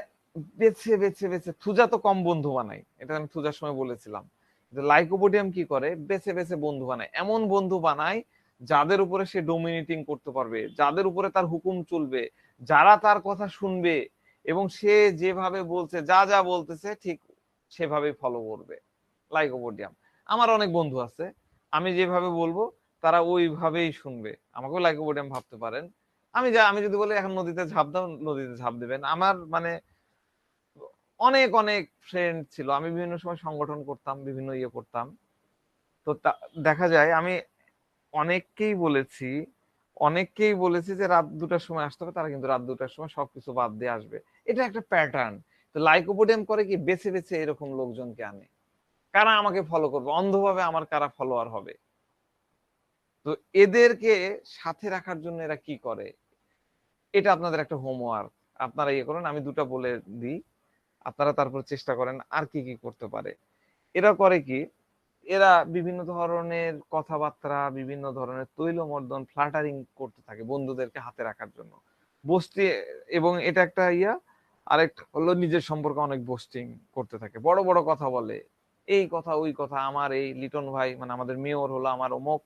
বেছে বেছে বেছে, থুজা তো কম বন্ধু বানায়, এটা আমি থুজার সময় বলেছিলাম। লাইকোপোডিয়াম কি করে, বেছে বেছে বন্ধু বানায়, এমন বন্ধু বানায় যাদের উপরে সে ডোমিনেটিং করতে পারবে, যাদের উপরে তার হুকুম চলবে, যারা তার কথা শুনবে, এবং সে যেভাবে বলছে, যা যা বলতেছে ঠিক সেভাবেই ফলো করবে। লাইকোপোডিয়াম, আমার অনেক বন্ধু আছে, আমি যেভাবে বলবো তারা ওইভাবেই শুনবে। আমাকেও লাইকোপোডিয়াম ভাবতে পারেন। আমি যদি বলি এখন নদীতে ঝাঁপ দাও, নদীতে ঝাঁপ দেবেন। আমার মানে অনেক অনেক ফ্রেন্ড ছিল, আমি বিভিন্ন সময় সংগঠন করতাম, বিভিন্ন ইয়ে করতাম। তো দেখা যায় আমি অনেককেই বলেছি, অনেককেই বলেছি যে রাত 2টার সময় আসতে হবে, তারা কিন্তু রাত 2টার সময় সবকিছু বাদ দিয়ে আসবে। এটা একটা প্যাটার্ন। তো লাইকোপোডিয়াম করে কি, বেছে বেছে এরকম লোকজনকে আনে, কারা আমাকে ফলো করবে অন্ধভাবে, আমার কারা ফলোয়ার হবে। তো এদেরকে সাথে রাখার জন্য এরা কি করে, এটা আপনাদের একটা হোমওয়ার্ক, আপনারা ইয়ে করুন, আমি দুটা বলে দিই, আপনারা তারপর চেষ্টা করেন আর কি কি করতে পারে। এরা করে কি, এরা বিভিন্ন ধরনের কথাবার্তা, বিভিন্ন ধরনের তৈলমর্দন, ফ্লাটারিং করতে থাকে বন্ধুদেরকে হাতে রাখার জন্য, বোস্টিং। এবং এটা একটা ইয়া, আরেকটা হলো নিজের সম্পর্কে অনেক বোস্টিং করতে থাকে, বড় বড় কথা বলে, এই কথা ওই কথা, আমার এই লিটন ভাই মানে আমাদের মেয়র হলো আমার অমুক,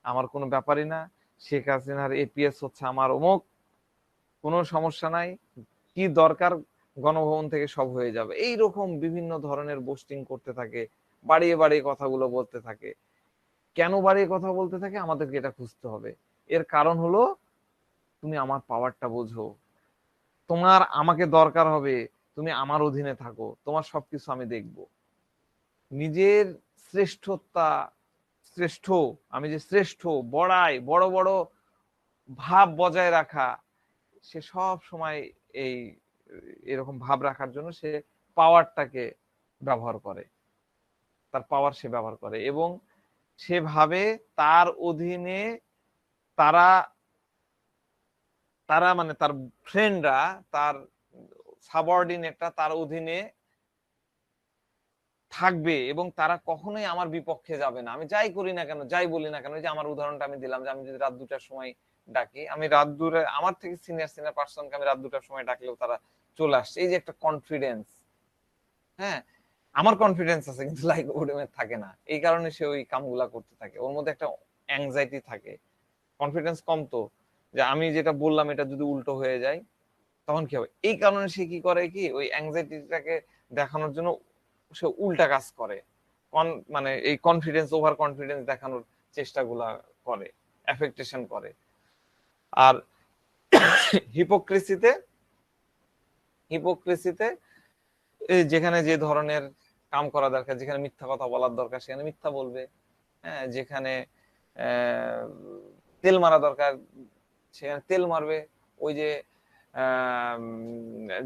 আমার কোনো ব্যাপারই না, শেখ হাসিনার এপিএস হচ্ছে আমার অমুক, কোনো সমস্যা নাই, কি দরকার গণভবন থেকে সব হয়ে যাবে, এইরকম বিভিন্ন ধরনের বোস্টিং করতে থাকে, বাড়িয়ে বাড়িয়ে কথাগুলো বলতে থাকে। কেন বাড়িয়ে কথা বলতে থাকে আমাদেরকে এটা খুঁজতে হবে। এর কারণ হলো তুমি আমার পাওয়ারটা বোঝো, তোমার আমাকে দরকার হবে, তুমি আমার অধীনে থাকো, তোমার সবকিছু আমি দেখব। নিজের শ্রেষ্ঠতা, শ্রেষ্ঠ, আমি যে শ্রেষ্ঠ, বড়াই, বড় বড় ভাব বজায় রাখা, সে সব সময় এই এরকম ভাব রাখার জন্য সে পাওয়ারটাকে ব্যবহার করে, তার পাওয়ার সে ব্যবহার করে, এবং সেভাবে তার অধীনে তারা তারা মানে তার ফ্রেন্ডরা, তার সাবঅর্ডিনেটরা তার অধীনে থাকবে, এবং তারা কখনোই আমার বিপক্ষে যাবে না। আমি যাই করি না কেন, যাই বলি না কেন, যে আমার উদাহরণটা আমি দিলাম, যে আমি যদি রাত 2টার সময় ডাকি, আমি রাত 2টায় আমার থেকে সিনিয়র সিনিয়র পার্সনকে আমি রাত 2টার সময় ডাকলেও তারা চলে আসছে। এই যে একটা কনফিডেন্স, হ্যাঁ, আমার কনফিডেন্স আছে কিন্তু লাইকোপোডিয়ামের থাকে না, এই কারণে সে ওই কামগুলা করতে থাকে। ওর মধ্যে একটা অ্যাংজাইটি থাকে, কনফিডেন্স কম তো, যে আমি যেটা বললাম এটা যদি উল্টো হয়ে যায় তখন কি হবে। এই কারণে সে কি করে, কি ওই অ্যাংজাইটিটাকে দেখানোর জন্য সে উল্টা কাজ করে, মানে এই কনফিডেন্স, ওভার কনফিডেন্স দেখানোর চেষ্টাগুলা করে, অ্যাফেক্টেশন করে। আর হিপোক্রেসিতে হিপোক্রেসিতে যেখানে যে ধরনের কাম করা দরকার, যেখানে মিথ্যা কথা বলার দরকার সেখানে মিথ্যা বলবে, হ্যাঁ, যেখানে তেল মারা দরকার সেখানে তেল মারবে, ওই যে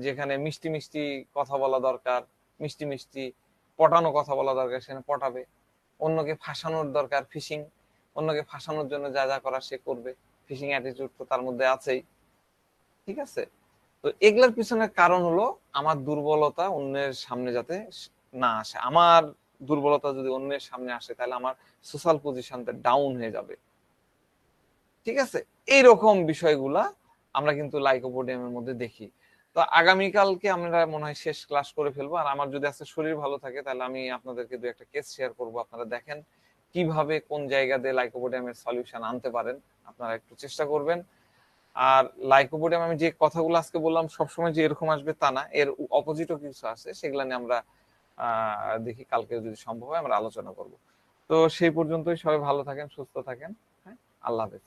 যেখানে মিষ্টি মিষ্টি কথা বলা দরকার, মিষ্টি মিষ্টি পটানো কথা বলা দরকার সেখানে পটাবে, অন্যকে ফাঁসানোর দরকার, ফিশিং, অন্যকে ফাঁসানোর জন্য যা যা করার সে করবে, ফিশিং অ্যাটিটিউড তো তার মধ্যে আছেই। ঠিক আছে, তো এগুলোর পিছনে কারণ হলো আমার দুর্বলতা অন্যের সামনে যাতে না আসে। আমার দুর্বলতা যদি অন্যের সামনে আসে তাহলে আমার সোশ্যাল পজিশনটা ডাউন হয়ে যাবে। ঠিক আছে, এইরকম বিষয়গুলা আমরা কিন্তু লাইকোপোডিয়ামের মধ্যে দেখি। তো আগামীকালকে আমরা মনে হয় শেষ ক্লাস করে ফেলবো। আর আমার যদি আজকে শরীর ভালো থাকে তাহলে আমি আপনাদেরকে দু একটা কেস শেয়ার করবো, আপনারা দেখেন কিভাবে কোন জায়গা দিয়ে লাইকোপোডিয়ামের সলিউশন আনতে পারেন, আপনারা একটু চেষ্টা করবেন। আর লাইকোপোডিয়াম আমি যে কথাগুলো আজকে বললাম সবসময় যে এরকম আসবে তা না, এর অপোজিটও কিছু আছে, সেগুলো নিয়ে আমরা দেখি কালকে যদি সম্ভব হয় আমরা আলোচনা করব। তো সেই পর্যন্তই সবাই ভালো থাকেন, সুস্থ থাকেন, হ্যাঁ, আল্লাহ হাফেজ।